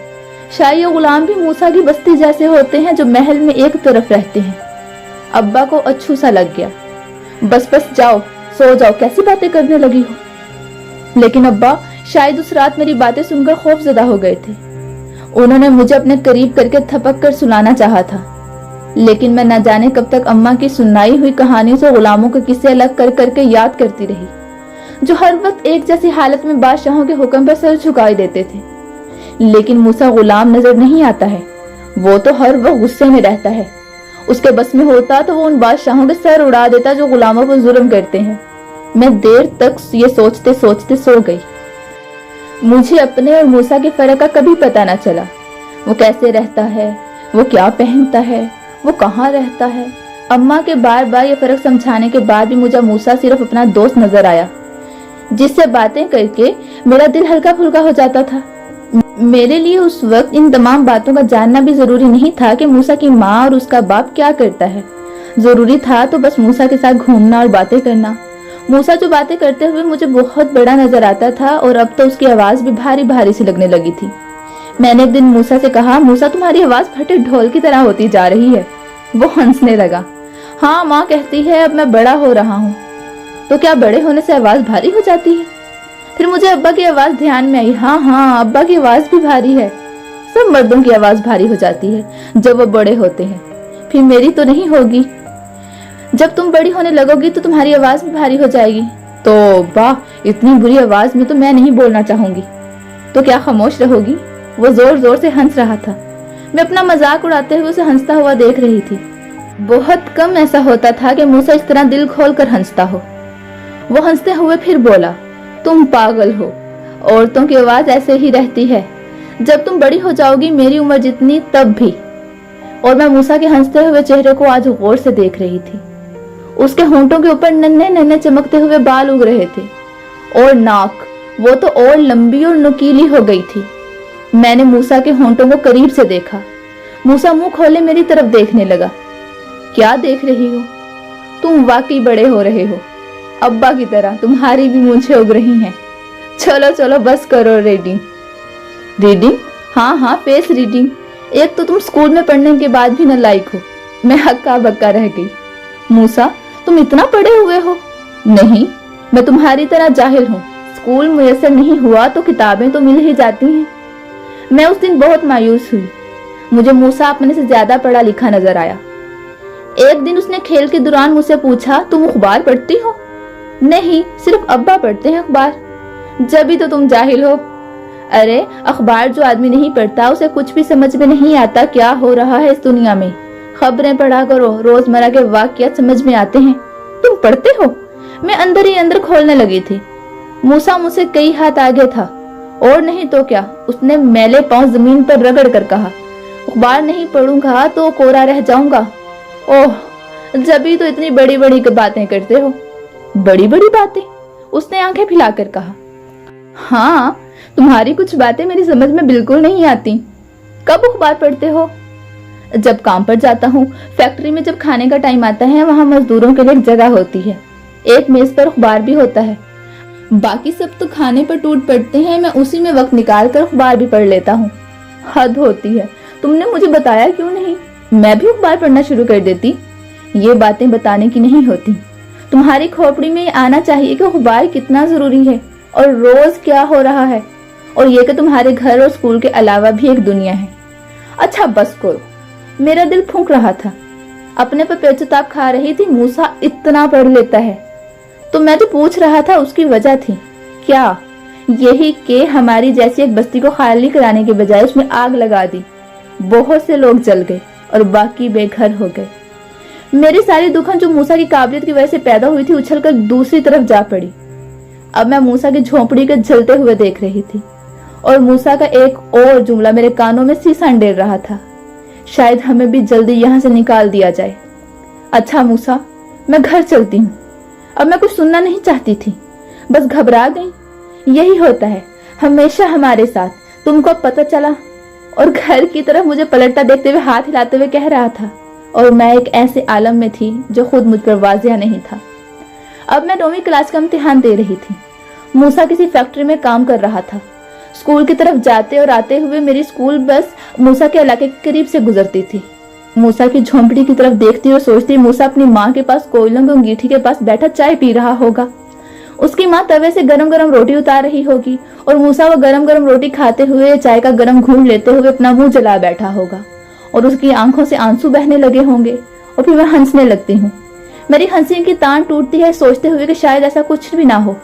A: शायद ये गुलाम भी मूसा की बस्ती जैसे होते हैं जो महल में एक तरफ रहते हैं। अब्बा को अच्छू सा लग गया। बस बस जाओ, सो जाओ, कैसी बातें करने लगी हो। लेकिन अब्बा शायद उस रात मेरी बातें सुनकर खौफजदा हो गए थे। उन्होंने मुझे अपने करीब करके थपक कर सुनाना चाहा था, लेकिन मैं न जाने कब तक अम्मा की सुनाई हुई कहानियों से गुलामों के किस्से अलग कर करके याद करती रही, जो हर वक्त एक जैसी हालत में बादशाहों के हुक्म पर सर झुकाए देते थे। लेकिन मूसा गुलाम नजर नहीं आता है। वो तो हर वक्त गुस्से में रहता है। उसके बस में होता तो वो उन बादशाहों के सर उड़ा देता जो गुलामों पर जुल्म करते हैं। मैं देर तक ये सोचते सोचते सो गई। मुझे अपने और मूसा के फर्क का कभी पता न चला। वो कैसे रहता है, वो क्या पहनता है, वो कहाँ रहता है। अम्मा के बार बार ये फर्क समझाने के बाद भी मुझे मूसा सिर्फ अपना दोस्त नजर आया, जिससे बातें करके मेरा दिल हल्का फुल्का हो जाता था। मेरे लिए उस वक्त इन तमाम बातों का जानना भी जरूरी नहीं था कि मूसा की माँ और उसका बाप क्या करता है। जरूरी था तो बस मूसा के साथ घूमना और बातें करना। मूसा जो बातें करते हुए मुझे बहुत बड़ा नजर आता था और अब तो उसकी आवाज भी भारी भारी सी लगने लगी थी। मैंने एक दिन मूसा से कहा, मूसा तुम्हारी आवाज फटे ढोल की तरह होती जा रही है। वो हंसने लगा। हाँ माँ कहती है अब मैं बड़ा हो रहा हूँ। तो क्या बड़े होने से आवाज भारी हो जाती है? फिर मुझे अब्बा की आवाज ध्यान में आई। हाँ, अब्बा की आवाज भी भारी है। सब मर्दों की आवाज भारी हो जाती है जब वो बड़े होते हैं। फिर मेरी तो नहीं होगी। जब तुम बड़ी होने लगोगी तो तुम्हारी आवाज भी भारी हो जाएगी। तो वाह, इतनी बुरी आवाज में तो मैं नहीं बोलना चाहूंगी। तो क्या खामोश रहोगी? वो जोर जोर से हंस रहा था। मैं अपना मजाक उड़ाते हुए उसे हंसता हुआ देख रही थी। बहुत कम ऐसा होता था कि मूसा इस तरह दिल खोल कर हंसता हो। वो हंसते हुए फिर बोला, तुम पागल हो। औरतों की आवाज ऐसे ही रहती है। जब तुम बड़ी हो जाओगी, मेरी उम्र जितनी, तब भी। और मैं मूसा के हंसते हुए चेहरे को आज गौर से देख रही थी। उसके होंठों के ऊपर नन्हे नन्हे चमकते हुए बाल उग रहे थे और नाक, वो तो और लंबी और नुकीली हो गई थी। मैंने मूसा के होंठों को करीब से देखा। मूसा मुंह खोले मेरी तरफ देखने लगा। क्या देख रही हो? तुम वाकई बड़े हो रहे हो। अब्बा की तरह तुम्हारी भी मूंछें उग रही हैं। चलो चलो बस करो रीडिंग। रीडिंग? हाँ, फेस रीडिंग। एक तो तुम स्कूल में पढ़ने के बाद भी न लायक हो। मैं हक्का बक्का रह गई। मूसा, तुम इतना पढ़े हुए हो? नहीं, मैं तुम्हारी तरह जाहिल हूँ। स्कूल मुयस्सर नहीं हुआ तो किताबें तो मिल ही जाती हैं। मैं उस दिन बहुत मायूस हुई। मुझे मूसा अपने से ज्यादा पढ़ा लिखा नजर आया। एक दिन उसने खेल के दौरान मुझसे पूछा, तुम अखबार पढ़ती हो? नहीं, सिर्फ अब्बा पढ़ते हैं अखबार। जब तो तुम जाहिल हो। अरे अखबार जो आदमी नहीं पढ़ता उसे कुछ भी समझ में नहीं आता क्या हो रहा है इस दुनिया में। खबरें पढ़ा करो, रोजमर्रा के वाकयात समझ में आते हैं। तुम पढ़ते हो? मैं अंदर ही अंदर खोलने लगी थी। मूसा मुझसे कई हाथ आगे था और नहीं तो क्या, उसने मैले पांव जमीन पर रगड़ कर कहा, अखबार नहीं पढ़ूंगा तो कोरा रह जाऊंगा। ओह, जब तो इतनी बड़ी बड़ी बातें करते हो। बड़ी बड़ी बातें? उसने आंखें फैलाकर कहा। हाँ, तुम्हारी कुछ बातें मेरी समझ में बिल्कुल नहीं आती। कब अखबार पढ़ते हो? जब काम पर जाता हूँ। फैक्ट्री में जब खाने का टाइम आता है वहाँ मजदूरों के लिए एक जगह होती है, एक मेज पर अखबार भी होता है। बाकी सब तो खाने पर टूट पड़ते हैं, मैं उसी में वक्त निकाल कर अखबार भी पढ़ लेता हूँ। हद होती है, तुमने मुझे बताया क्यों नहीं? मैं भी अखबार पढ़ना शुरू कर देती। ये बातें बताने की नहीं होती, तुम्हारी खोपड़ी में आना चाहिए कि अखबार कितना जरूरी है और रोज क्या हो रहा है, और ये कि तुम्हारे घर और स्कूल के अलावा भी एक दुनिया है। अच्छा बस करो, मेरा दिल फूंक रहा था, अपने पर पेचताप खा रही थी। मूसा इतना पढ़ लेता है, तो मैं जो पूछ रहा था उसकी वजह थी क्या? यही कि हमारी जैसी एक बस्ती को खाली कराने के बजाय उसमें आग लगा दी, बहुत से लोग जल गए और बाकी बेघर हो गए। मेरी सारी दुखन जो मूसा की काबिलियत की वजह से पैदा हुई थी उछलकर दूसरी तरफ जा पड़ी। अब मैं मूसा की झोंपड़ी को जलते हुए देख रही थी और मूसा का एक और जुमला मेरे कानों में सी सांडेर रहा था, शायद हमें भी जल्दी यहाँ से निकाल दिया जाए। अच्छा मूसा, मैं घर चलती हूँ। अब मैं कुछ सुनना नहीं चाहती थी, बस घबरा गई। यही होता है हमेशा हमारे साथ, तुमको पता चला। और घर की तरफ मुझे पलटता देखते हुए हाथ हिलाते हुए कह रहा था, और मैं एक ऐसे आलम में थी जो खुद मुझ पर वाजिया नहीं था। अब मैं 9वीं क्लास का इम्तिहान दे रही थी। मूसा किसी फैक्ट्री में काम कर रहा था। स्कूल की तरफ जाते और आते हुए मेरी स्कूल बस मूसा के इलाके के करीब से गुजरती थी। मूसा की झोंपड़ी की तरफ देखती और सोचती मूसा अपनी माँ के पास कोयलों की अंगीठी के पास बैठा चाय पी रहा होगा। उसकी माँ तवे से गरम गरम रोटी उतार रही होगी और मूसा वो गरम गरम रोटी खाते हुए चाय का गरम घूंट लेते हुए अपना मुंह जला बैठा होगा और उसकी आंखों से आंसू बहने लगे होंगे। और फिर मैं हंसने लगती हूँ। मेरी हंसी की तान टूटती है सोचते हुए कि शायद ऐसा कुछ भी ना हो।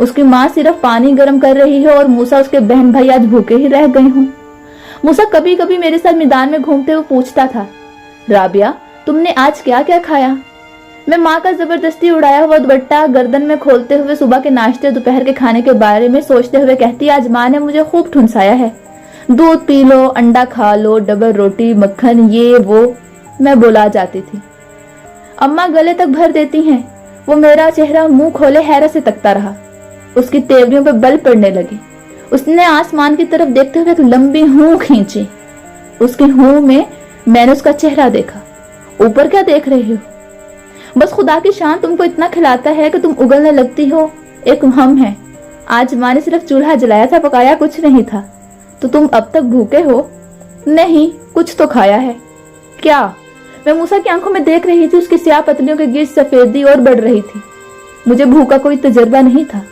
A: उसकी माँ सिर्फ पानी गर्म कर रही है और मूसा उसके बहन भाई आज भूखे ही रह गए हों। मूसा कभी कभी मेरे साथ मैदान में घूमते हुए पूछता था, राबिया तुमने आज क्या क्या खाया? मैं माँ का जबरदस्ती उड़ाया हुआ दुपट्टा गर्दन में खोलते हुए सुबह के नाश्ते दोपहर के खाने के बारे में सोचते हुए कहती, आज माँ ने मुझे खूब ठुनसाया है, दूध पी लो, अंडा खा लो, डबल रोटी, मक्खन, ये वो। मैं बुला जाती थी। अम्मा गले तक भर देती हैं। वो मेरा चेहरा मुंह खोले हैरत से तकता रहा। उसकी तेवरियों पे बल पड़ने लगे। उसने आसमान की तरफ देखते हुए एक लंबी हूं खींची। उसकी हूं में मैंने उसका चेहरा देखा। ऊपर क्या देख रही हो? बस खुदा की शान तुमको इतना खिलाता है कि तुम उगलने लगती हो। एक हम है। आज माँ ने सिर्फ चूल्हा जलाया था, पकाया कुछ नहीं था। तो तुम अब तक भूखे हो? नहीं, कुछ तो खाया है। क्या? मैं मूसा की आंखों में देख रही थी। उसकी स्याह पतलियों के गिर्द सफेदी और बढ़ रही थी। मुझे भूख का कोई तजर्बा नहीं था।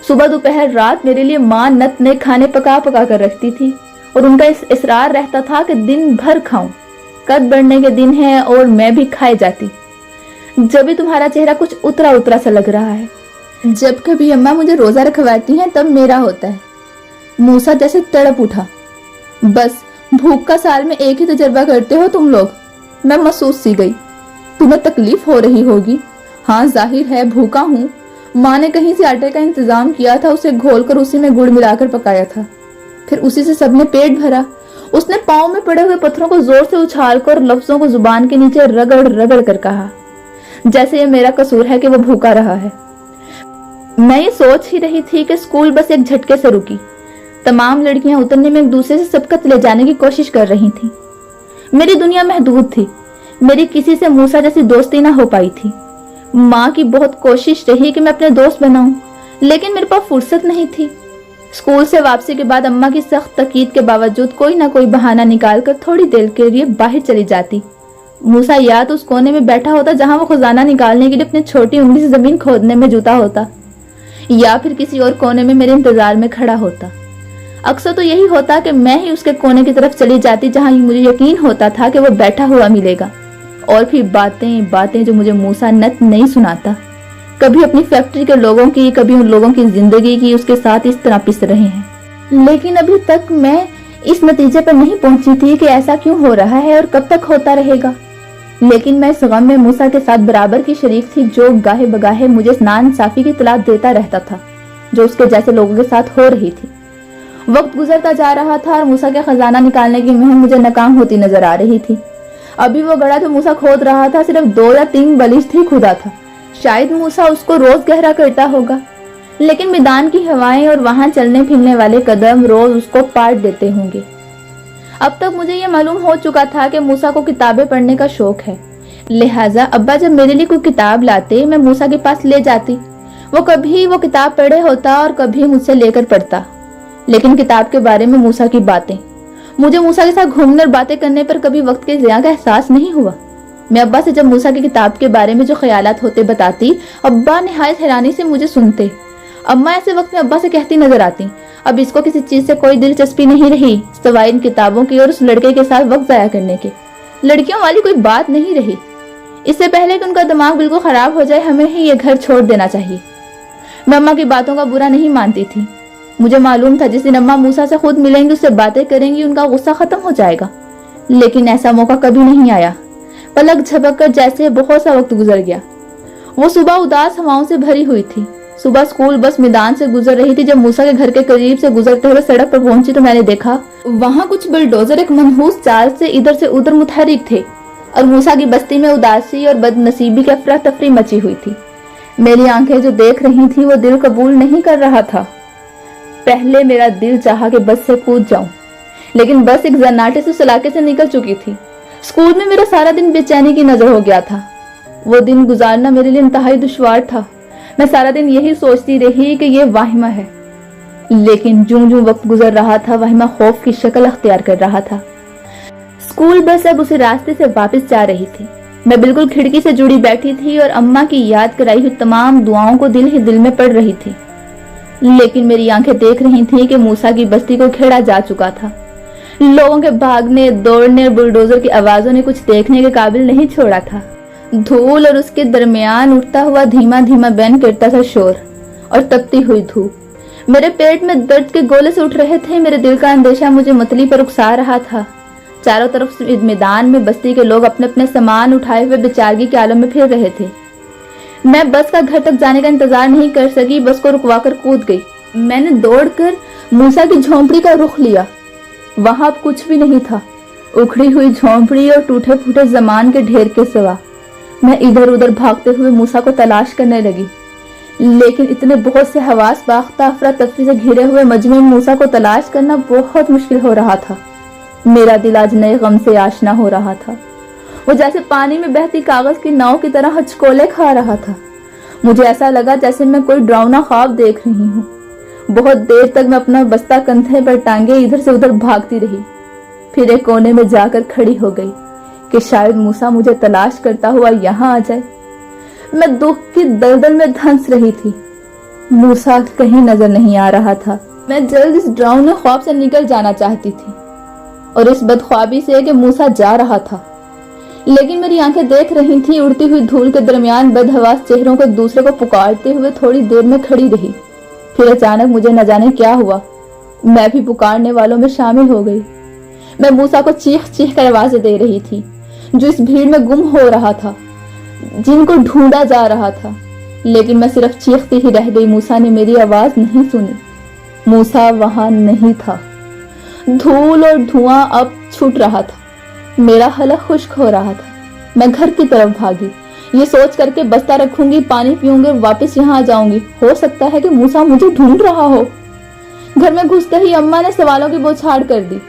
A: सुबह दोपहर रात मेरे लिए माँ नत ने खाने पका पका कर रखती थी और उनका इस इसरार रहता था कि दिन भर खाऊं। कद बढ़ने के दिन है और मैं भी खाए जाती। जब भी तुम्हारा चेहरा कुछ उतरा उतरा सा लग रहा है। जब कभी अम्मा मुझे रोजा रखवाती हैं तब मेरा होता है। मूसा जैसे तड़प उठा। बस भूख का साल में एक ही तजर्बा करते हो तुम लोग। मैं महसूस सी गई। तुम्हें तकलीफ हो रही होगी। हाँ जाहिर है भूखा हूँ। माँ ने कहीं से आटे का इंतजाम किया था, उसे घोलकर उसी में गुड़ मिलाकर पकाया था। फिर उसी से सबने पेट भरा। उसने पाँव में पड़े हुए पत्थरों को जोर से उछालकर लफ्जों को जुबान के नीचे रगड़ रगड़ कर कहा, जैसे ये मेरा कसूर है कि वो भूखा रहा है। मैं ये सोच ही रही थी कि स्कूल बस एक झटके से रुकी। तमाम लड़कियां उतरने में एक दूसरे से सबकत ले जाने की कोशिश कर रही थी। मेरी दुनिया महदूद थी। मेरी किसी से मूसा जैसी दोस्ती ना हो पाई थी। माँ की बहुत कोशिश रही कि मैं अपने दोस्त बनाऊं, लेकिन मेरे पास फुर्सत नहीं थी। स्कूल से वापसी के बाद अम्मा की सख्त तकीद के बावजूद कोई ना कोई बहाना निकालकर थोड़ी देर के लिए बाहर चली जाती। मूसा या तो उस कोने में बैठा होता जहां वो खजाना निकालने के लिए अपनी छोटी उंगली से जमीन खोदने में जुटा होता, या फिर किसी और कोने में मेरे इंतजार में खड़ा होता। अक्सर तो यही होता कि मैं ही उसके कोने की तरफ चली जाती जहां मुझे यकीन होता था कि वो बैठा हुआ मिलेगा। और फिर बातें बातें जो मुझे मूसा नत नहीं सुनाता, कभी अपनी फैक्ट्री के लोगों की, कभी उन लोगों की जिंदगी की उसके साथ इस तरह पिस रहे हैं। लेकिन अभी तक मैं इस नतीजे पर नहीं पहुंची थी कि ऐसा क्यों हो रहा है और कब तक होता रहेगा। लेकिन मैं इस गम में मूसा के साथ बराबर की शरीक थी, जो गाहे बगाहे मुझे नाइंसाफी की इत्तला देता रहता था जो उसके जैसे लोगों के साथ हो रही थी। वक्त गुजरता जा रहा था और मूसा के खजाना निकालने की मुहिम मुझे नाकाम होती नजर आ रही थी। अभी वो गड्ढा जो मूसा खोद रहा था सिर्फ 2 या 3 बलिश ही खुदा था। शायद मूसा उसको रोज गहरा करता होगा, लेकिन मैदान की हवाएं और वहां चलने फिरने वाले कदम रोज उसको पाट देते होंगे। अब तक मुझे ये मालूम हो चुका था कि मूसा को किताबें पढ़ने का शौक है, लिहाजा अब्बा जब मेरे लिए कोई किताब लाते मैं मूसा के पास ले जाती। वो कभी वो किताब पढ़े होता और कभी मुझसे लेकर पढ़ता। लेकिन किताब के बारे में मूसा की बातें, मुझे मूसा के साथ घूमने और बातें करने पर कभी वक्त के ज़िया का एहसास नहीं हुआ। मैं अब्बा से जब मूसा की किताब के बारे में जो ख्यालात होते बताती, अब्बा निहायत हैरानी से मुझे सुनते। अम्मा ऐसे वक्त में अब्बा से कहती नजर आती, अब इसको किसी चीज से कोई दिलचस्पी नहीं रही सिवाय इन किताबों की और उस लड़के के साथ वक्त जाया करने के। लड़कियों वाली कोई बात नहीं रही। इससे पहले कि उनका दिमाग बिल्कुल खराब हो जाए हमें ही ये घर छोड़ देना चाहिए। मैं अम्मा की बातों का बुरा नहीं मानती थी। मुझे मालूम था जिस दिन अम्मा मूसा से खुद मिलेंगी, उससे बातें करेंगी, उनका गुस्सा खत्म हो जाएगा। लेकिन ऐसा मौका कभी नहीं आया। पलक झपक कर जैसे बहुत सा वक्त गुजर गया। वो सुबह उदास हवाओं से भरी हुई थी। सुबह स्कूल बस मैदान से गुजर रही थी। जब मूसा के घर के करीब से गुजरते हुए सड़क पर पहुंची तो मैंने देखा वहां कुछ बुलडोजर एक मनहूस चाल से इधर से उधर मुतहरिक थे और मूसा की बस्ती में उदासी और बदनसीबी की अफरा तफरी मची हुई थी। मेरी आंखें जो देख रही थी वो दिल कबूल नहीं कर रहा था। पहले मेरा दिल चाहा कि बस से कूद जाऊं, लेकिन बस एक जन्नाटे से उस इलाके से निकल चुकी थी। स्कूल में मेरा सारा दिन बेचैनी की नजर हो गया था। वो दिन गुजारना मेरे लिए इंतहाई दुश्वार था। मैं सारा दिन यही सोचती रही कि ये वाहिमा है। लेकिन जूं जूं वक्त गुजर रहा था वाहिमा खौफ की शक्ल अख्तियार कर रहा था। स्कूल बस अब उसी रास्ते से वापस जा रही थी। मैं बिल्कुल खिड़की से जुड़ी बैठी थी और अम्मा की याद कराई हुई तमाम दुआओं को दिल ही दिल में पढ़ रही थी। लेकिन मेरी आंखें देख रही थी कि मूसा की बस्ती को घेरा जा चुका था। लोगों के भागने दौड़ने और बुलडोजर की आवाजों ने कुछ देखने के काबिल नहीं छोड़ा था। धूल और उसके दरमियान उठता हुआ धीमा धीमा बैन करता था शोर और तपती हुई धूप मेरे पेट में दर्द के गोले से उठ रहे थे। मेरे दिल का अंदेशा मुझे मतली पर उकसा रहा था। चारों तरफ मैदान में बस्ती के लोग अपने अपने सामान उठाए हुए बेचारगी के आलम में फिर रहे थे। मैं बस का घर तक जाने का इंतजार नहीं कर सकी, बस को रुकवा कर कूद गई। मैंने दौड़कर मूसा की झोंपड़ी का रुख लिया। वहां अब कुछ भी नहीं था, उखड़ी हुई झोंपड़ी और टूटे फूटे जमान के ढेर के सिवा। मैं इधर उधर भागते हुए मूसा को तलाश करने लगी, लेकिन इतने बहुत से हवास बाख्ता अफरा तफरी से घिरे हुए मजमे में मूसा को तलाश करना बहुत मुश्किल हो रहा था। मेरा दिल आज नए गम से आशना हो रहा था। वो जैसे पानी में बहती कागज की नाव की तरह हचकोले खा रहा था। मुझे ऐसा लगा जैसे मैं कोई डरावना ख्वाब देख रही हूँ। बहुत देर तक मैं अपना बस्ता कंधे पर टांगे इधर से उधर भागती रही। फिर एक कोने में जाकर खड़ी हो गई कि शायद मूसा मुझे तलाश करता हुआ यहाँ आ जाए। मैं दुख की दलदल में धंस रही थी। मूसा कहीं नजर नहीं आ रहा था। मैं जल्द इस डरावने ख्वाब से निकल जाना चाहती थी और इस बदख्वाबी से कि मूसा जा रहा था। लेकिन मेरी आंखें देख रही थी उड़ती हुई धूल के दरमियान बदहवास चेहरों को दूसरे को पुकारते हुए थोड़ी देर में खड़ी रही। फिर अचानक मुझे न जाने क्या हुआ, मैं भी पुकारने वालों में शामिल हो गई। मैं मूसा को चीख चीख कर आवाजें दे रही थी जो इस भीड़ में गुम हो रहा था, जिनको ढूंढा जा रहा था। लेकिन मैं सिर्फ चीखती ही रह गई। मूसा ने मेरी आवाज नहीं सुनी। मूसा वहां नहीं था। धूल और धुआं अब छूट रहा था। मेरा हलक खुश्क हो रहा था। मैं घर की तरफ भागी, ये सोच करके बस्ता रखूंगी, पानी पीऊंगी और वापस यहाँ आ जाऊंगी। हो सकता है कि मूसा मुझे ढूंढ रहा हो। घर में घुसते ही अम्मा ने सवालों की बौछार कर दी।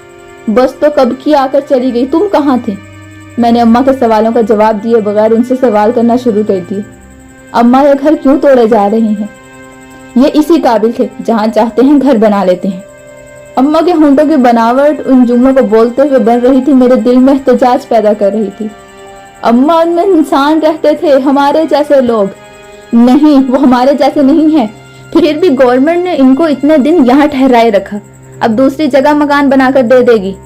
A: बस तो कब की आकर चली गई, तुम कहाँ थी? मैंने अम्मा के सवालों का जवाब दिए बगैर उनसे सवाल करना शुरू कर दिए। अम्मा ये घर क्यों तोड़े जा रहे हैं? ये इसी काबिल थे, जहाँ चाहते हैं घर बना लेते हैं। अम्मा के होंठों की बनावट उन जुमलों को बोलते हुए बन रही थी, मेरे दिल में एहतजाज पैदा कर रही थी। अम्मा उनमें इंसान रहते थे, हमारे जैसे लोग नहीं। वो हमारे जैसे नहीं है। फिर भी गवर्नमेंट ने इनको इतने दिन यहाँ ठहराए रखा, अब दूसरी जगह मकान बनाकर दे देगी।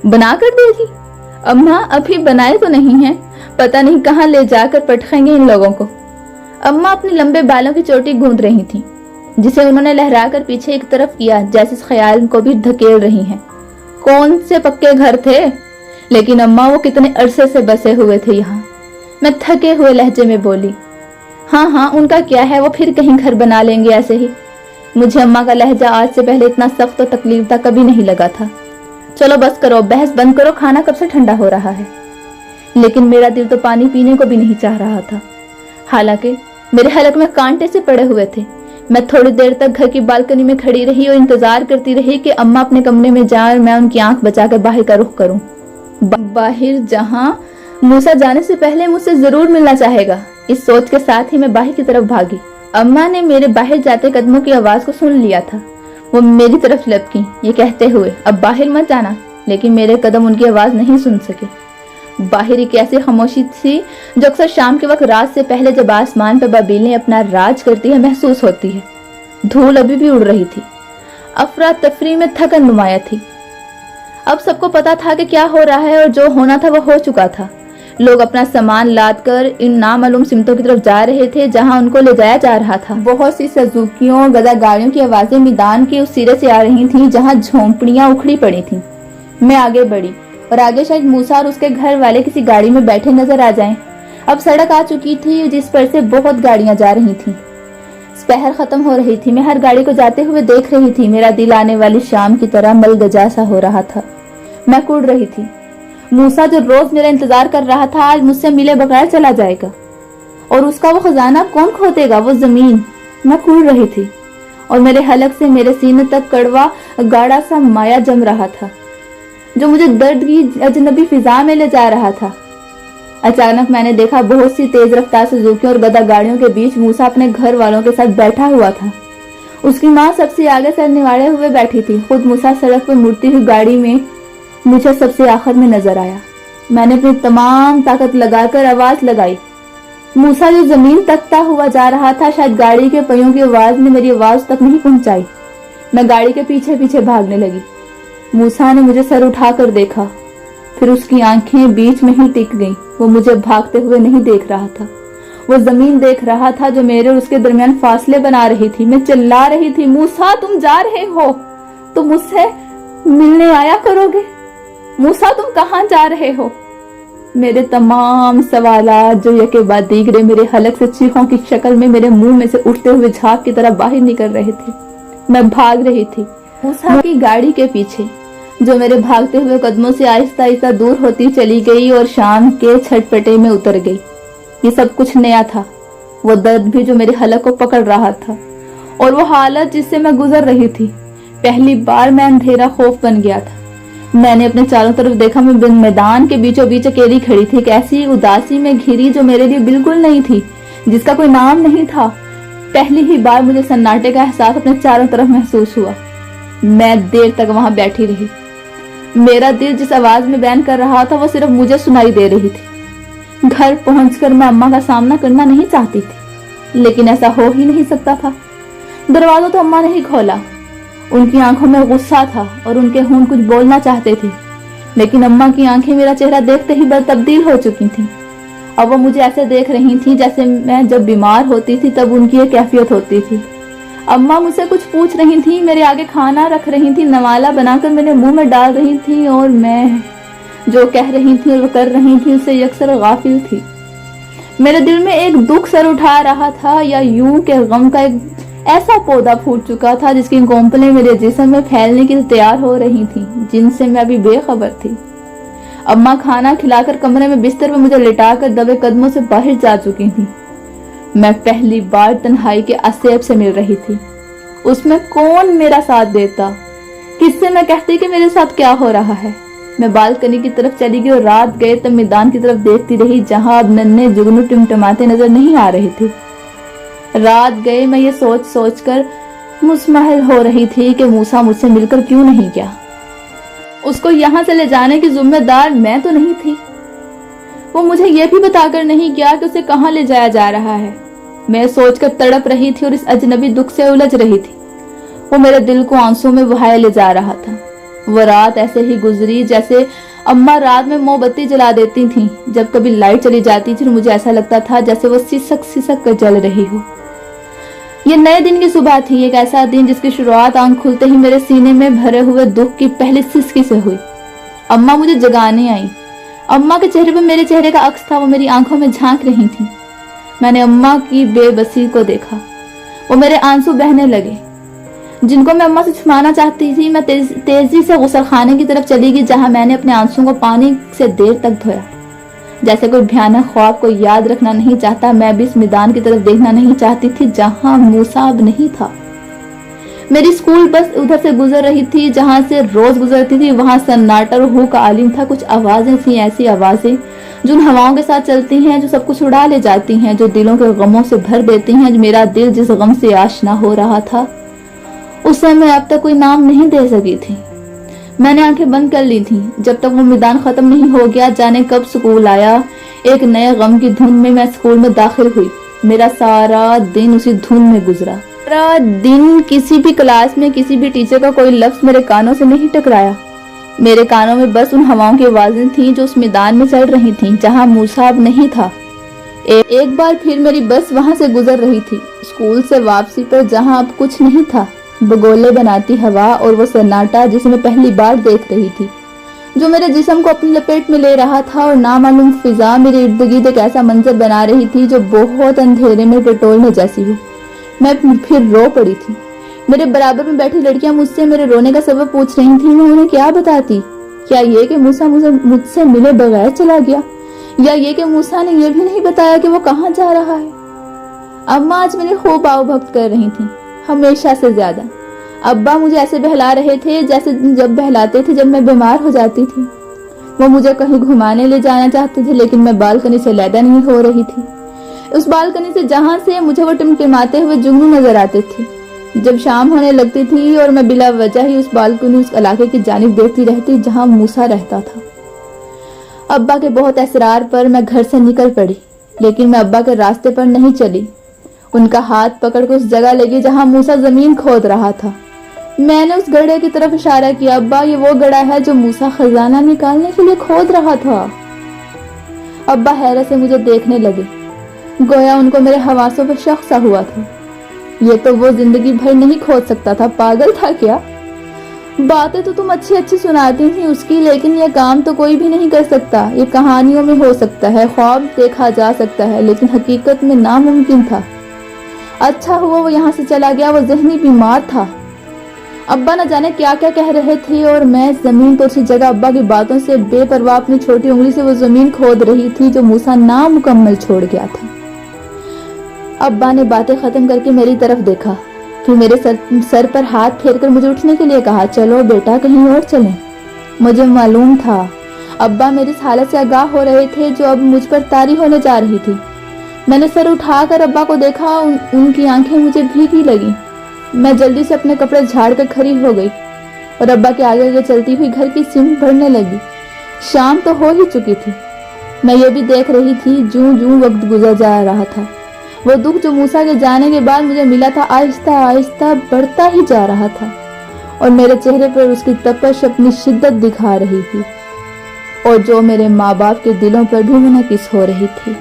A: बनाकर देगी? अम्मा अभी बनाए तो नहीं है, पता नहीं कहाँ ले जाकर पटखेंगे इन लोगों को। अम्मा अपने लंबे बालों की चोटी गूंद रही थी, जिसे उन्होंने लहराकर पीछे एक तरफ किया, जैसे इस ख्याल को भी धकेल रही हैं। कौन से पक्के घर थे? लेकिन अम्मा वो कितने अरसे से बसे हुए थे यहाँ। मैं थके हुए लहजे में बोली, हाँ हाँ, उनका क्या है, वो फिर कहीं घर बना लेंगे ऐसे ही। मुझे अम्मा का लहजा आज से पहले इतना सख्त और तकलीफ कभी नहीं लगा था। चलो बस करो, बहस बंद करो, खाना कब से ठंडा हो रहा है। लेकिन मेरा दिल तो पानी पीने को भी नहीं चाह रहा था। हालांकि मेरे हलक में कांटे से पड़े हुए थे, मैं थोड़ी देर तक घर की बालकनी में खड़ी रही और इंतजार करती रही कि अम्मा अपने कमरे में जाए और मैं उनकी आंख बचाकर बाहर का रुख करूं। बाहर जहां मूसा जाने से पहले मुझसे जरूर मिलना चाहेगा, इस सोच के साथ ही मैं बाहर की तरफ भागी। अम्मा ने मेरे बाहर जाते कदमों की आवाज को सुन लिया था। वो मेरी तरफ लपकी, ये कहते हुए अब बाहर मत जाना, लेकिन मेरे कदम उनकी आवाज नहीं सुन सके। बाहर एक ऐसी खामोशी थी जो अक्सर शाम के वक्त रात से पहले जब आसमान पर बबीलें अपना राज करती है महसूस होती है। धूल अभी भी उड़ रही थी, अफरा तफरी में थकन नुमाया थी। अब सबको पता था कि क्या हो रहा है और जो होना था वह हो चुका था। लोग अपना सामान लाद कर इन नामालूम सिमतों की तरफ जा रहे थे जहां उनको ले जाया जा रहा था। बहुत सी सजुकियों गदा गाड़ियों की आवाजें मैदान के उस सिरे से आ रही थीं जहां झोंपड़ियां उखड़ी पड़ी थीं। मैं आगे बढ़ी और आगे शायद मूसा और उसके घर वाले किसी गाड़ी में बैठे नजर आ जाएं। अब सड़क आ चुकी थी जिस पर से बहुत गाड़ियां जा रही थीं। पहर खत्म हो रही थी, मैं हर गाड़ी को जाते हुए देख रही थी। मेरा दिल आने वाली शाम की तरह मलगजा सा हो रहा था। मैं कूद रही थी। मूसा जो रोज मेरा इंतजार कर रहा था आज मुझसे मिले बगैर चला जाएगा और उसका वो खजाना कौन खोदेगा, वो जमीन। मैं कूद रही थी और मेरे हलक से मेरे सीने तक कड़वा गाढ़ा सा माया जम रहा था जो मुझे दर्द की अजनबी फिजा में ले जा रहा था। अचानक मैंने देखा बहुत सी तेज रफ्तार सुजुकियों और गदा गाड़ियों के बीच मूसा अपने घर वालों के साथ बैठा हुआ था। उसकी माँ सबसे आगे सर निवाड़े हुए बैठी थी। खुद मूसा सड़क पर मुड़ती हुई गाड़ी में मुझे सबसे आखिर में नजर आया। मैंने अपनी तमाम ताकत लगाकर आवाज लगाई। मूसा जो जमीन तकता हुआ जा रहा था, शायद गाड़ी के पहियों की आवाज ने मेरी आवाज तक नहीं पहुंचाई। मैं गाड़ी के पीछे पीछे भागने लगी। मूसा ने मुझे सर उठाकर देखा, फिर उसकी आंखें बीच में ही टिक गईं। वो मुझे भागते हुए नहीं देख रहा था, वो जमीन देख रहा था जो मेरे और उसके दरमियान फासले बना रही थी। मैं चिल्ला रही थी, मूसा तुम जा रहे हो, तुम मुझसे मिलने आया करोगे? मूसा तुम कहाँ जा रहे हो? मेरे तमाम सवालात जो यके बाद दीगरे मेरे हलक से चीखों की शक्ल में मेरे मुंह में से उठते हुए झाग की तरह बाहर निकल रहे थे। मैं भाग रही थी मूसा की गाड़ी के पीछे जो मेरे भागते हुए कदमों से आहिस्ता आहिस्ता दूर होती चली गई और शाम के छटपटे में उतर गई। ये सब कुछ नया था, वो दर्द भी जो मेरे हलक को पकड़ रहा था और वो हालत जिससे मैं गुजर रही थी। पहली बार मैं अंधेरा खौफ बन गया था। मैंने अपने चारों तरफ देखा, मैं मैदान के बीचों बीच अकेली खड़ी थी, एक ऐसी उदासी में घिरी जो मेरे लिए बिल्कुल नहीं थी, जिसका कोई नाम नहीं था। पहली ही बार मुझे सन्नाटे का एहसास अपने चारों तरफ महसूस हुआ। मैं देर तक वहां बैठी रही। मेरा दिल जिस आवाज में बयान कर रहा था वो सिर्फ मुझे सुनाई दे रही थी। घर पहुंचकर मैं अम्मा का सामना करना नहीं चाहती थी, लेकिन ऐसा हो ही नहीं सकता था। दरवाजा तो अम्मा ने ही खोला। उनकी आंखों में गुस्सा था और उनके होंठ कुछ बोलना चाहते थे, लेकिन अम्मा की आंखें मेरा चेहरा देखते ही बस तब्दील हो चुकी थीं। अब वो मुझे ऐसे देख रही थी जैसे मैं जब बीमार होती थी तब उनकी ये कैफियत होती थी। अम्मा मुझसे कुछ पूछ रही थी, मेरे आगे खाना रख रही थी, नवाला बनाकर मेरे मुंह में डाल रही थी और मैं जो कह रही थी और कर रही थी उससे अक्सर गाफिल थी। मेरे दिल में एक दुख सर उठा रहा था, या यूं के गम का एक ऐसा पौधा फूट चुका था जिसकी कोंपलें मेरे जिस्म में फैलने की तैयार हो रही थी, जिनसे मैं अभी बेखबर थी। अम्मा खाना खिलाकर कमरे में बिस्तर पर मुझे लिटाकर दबे कदमों से बाहर जा चुकी थी। मैं पहली बार तन्हाई के असैब से मिल रही थी। उसमें कौन मेरा साथ देता? किससे मैं कहती कि मेरे साथ क्या हो रहा है? मैं बालकनी की तरफ चली गई और रात गए तब मैदान की तरफ देखती रही जहां अब नन्हे जुगनू टिमटमाते नजर नहीं आ रहे थे। रात गए मैं ये सोच सोच कर मुस्महल हो रही थी कि मूसा मुझसे मिलकर क्यों नहीं गया। उसको यहाँ से ले जाने की जिम्मेदार मैं तो नहीं थी। वो मुझे ये भी बताकर नहीं गया कि उसे कहाँ ले जाया जा रहा है। मैं सोचकर तड़प रही थी और इस अजनबी दुख से उलझ रही थी। वो मेरे दिल को आंसू में बहाए ले जा रहा था। वो रात ऐसे ही गुजरी जैसे अम्मा रात में मोमबत्ती जला देती थी। जब कभी लाइट चली जाती थी मुझे ऐसा लगता था जैसे वो सिसक सिसक कर जल रही हो। ये नए दिन की सुबह थी, एक ऐसा दिन जिसकी शुरुआत आंख खुलते ही मेरे सीने में भरे हुए दुख की पहली सिसकी से हुई। अम्मा मुझे जगाने आई। अम्मा के चेहरे पर मेरे चेहरे का अक्स था, वो मेरी आंखों में झांक रही थी। मैंने अम्मा की बेबसी को देखा। वो मेरे आंसू बहने लगे जिनको मैं अम्मा से छुपाना चाहती थी। मैं तेजी से गुसल खाने की तरफ चली गई जहां मैंने अपने आंसुओं को पानी से देर तक धोया। जैसे कोई भयानक ख्वाब को याद रखना नहीं चाहता, मैं भी इस मैदान की तरफ देखना नहीं चाहती थी जहां मूसा अब नहीं था। मेरी स्कूल बस उधर से गुजर रही थी जहां से रोज गुजरती थी। वहां सन्नाटा और हूक आलिम था। कुछ आवाजें थी, ऐसी आवाजें जो उन हवाओं के साथ चलती हैं, जो सब कुछ उड़ा ले जाती हैं, जो दिलों के गमों से भर देती हैं। मेरा दिल जिस गम से आशना हो रहा था उसे मैं अब तक कोई नाम नहीं दे सकी थी। मैंने आंखें बंद कर ली थी जब तक वो मैदान खत्म नहीं हो गया। जाने कब स्कूल आया। एक नए गम की धुन में मैं स्कूल में दाखिल हुई। मेरा सारा दिन उसी धुन में गुजरा। सारा दिन किसी भी क्लास में किसी भी टीचर का कोई लफ्ज मेरे कानों से नहीं टकराया। मेरे कानों में बस उन हवाओं की आवाजें थीं जो उस मैदान में चल रही थीं जहां मूसा अब नहीं था। एक बार फिर मेरी बस वहां से गुजर रही थी, स्कूल से वापसी पर, जहां अब कुछ नहीं था। बगोले बनाती हवा और वो सन्नाटा जिसे मैं पहली बार देख रही थी, जो मेरे जिस्म को अपनी लपेट में ले रहा था, और नामालूम फिजा मेरे इर्द गिर्द एक ऐसा मंजर बना रही थी जो बहुत अंधेरे में टटोलने जैसी हो। मैं फिर रो पड़ी थी। मेरे बराबर में बैठी लड़कियां मुझसे मेरे रोने का सबब पूछ रही थी। मैं उन्हें क्या बताती? क्या ये कि मूसा मुझसे मिले बगैर चला गया, या ये कि मूसा ने यह भी नहीं बताया कि वो कहाँ जा रहा है? अम्मा आज मेरी खूब आवभक्त कर रही थी, हमेशा से ज्यादा। अब्बा मुझे ऐसे बहला रहे थे जैसे जब बहलाते थे जब मैं बीमार हो जाती थी। वो मुझे कहीं घुमाने ले जाना चाहते थे, लेकिन मैं बालकनी से लैदा नहीं हो रही थी। उस बालकनी से जहां से मुझे वो टिमटिमाते हुए जुगनू नजर आते थे। जब शाम होने लगती थी और मैं बिला वजह ही उस बालकनी, उस इलाके की जानिब देखती रहती जहां मूसा रहता था। अब्बा के बहुत असरार पर मैं घर से निकल पड़ी, लेकिन मैं अब्बा के रास्ते पर नहीं चली। उनका हाथ पकड़ कर उस जगह ले गई जहां मूसा जमीन खोद रहा था। मैंने उस गड्ढे की तरफ इशारा किया। अब्बा, ये वो गड्ढा है जो मूसा खजाना निकालने के लिए खोद रहा था। अब्बा हैरत से मुझे देखने लगे, गोया उनको मेरे हवासों पर शक सा हुआ था। ये तो वो जिंदगी भर नहीं खोद सकता था, पागल था क्या? बातें तो तुम अच्छी अच्छी सुनाती थी उसकी, लेकिन ये काम तो कोई भी नहीं कर सकता। ये कहानियों में हो सकता है, ख्वाब देखा जा सकता है, लेकिन हकीकत में नामुमकिन था। अच्छा हुआ वो यहाँ से चला गया, वो ज़हनी बीमार था। अब्बा न जाने क्या क्या कह रहे थे, और मैं जमीन पर उसी जगह अब्बा की बातों से बेपरवाह अपनी छोटी उंगली से वो जमीन खोद रही थी जो मूसा नामुकम्मल छोड़ गया था। अब्बा ने बातें खत्म करके मेरी तरफ देखा, फिर मेरे सर पर हाथ फेरकर मुझे उठने के लिए कहा, चलो बेटा कहीं और चलें। मुझे मालूम था अब्बा मेरी इस हालत से आगाह हो रहे थे जो अब मुझ पर तारी होने जा रही थी। मैंने सर उठाकर अब्बा को देखा। उनकी आंखें मुझे भीगी लगी। मैं जल्दी से अपने कपड़े झाड़ कर खड़ी हो गई और अब्बा के आगे आगे चलती हुई घर की सिमत भरने लगी। शाम तो हो ही चुकी थी। मैं ये भी देख रही थी जूं जूं वक्त गुजर जा रहा था, वो दुख जो मूसा के जाने के बाद मुझे मिला था आहिस्ता आहिस्ता बढ़ता ही जा रहा था, और मेरे चेहरे पर उसकी तपश अपनी शिद्दत दिखा रही थी, और जो मेरे माँ बाप के दिलों पर भी मुनकिस हो रही थी।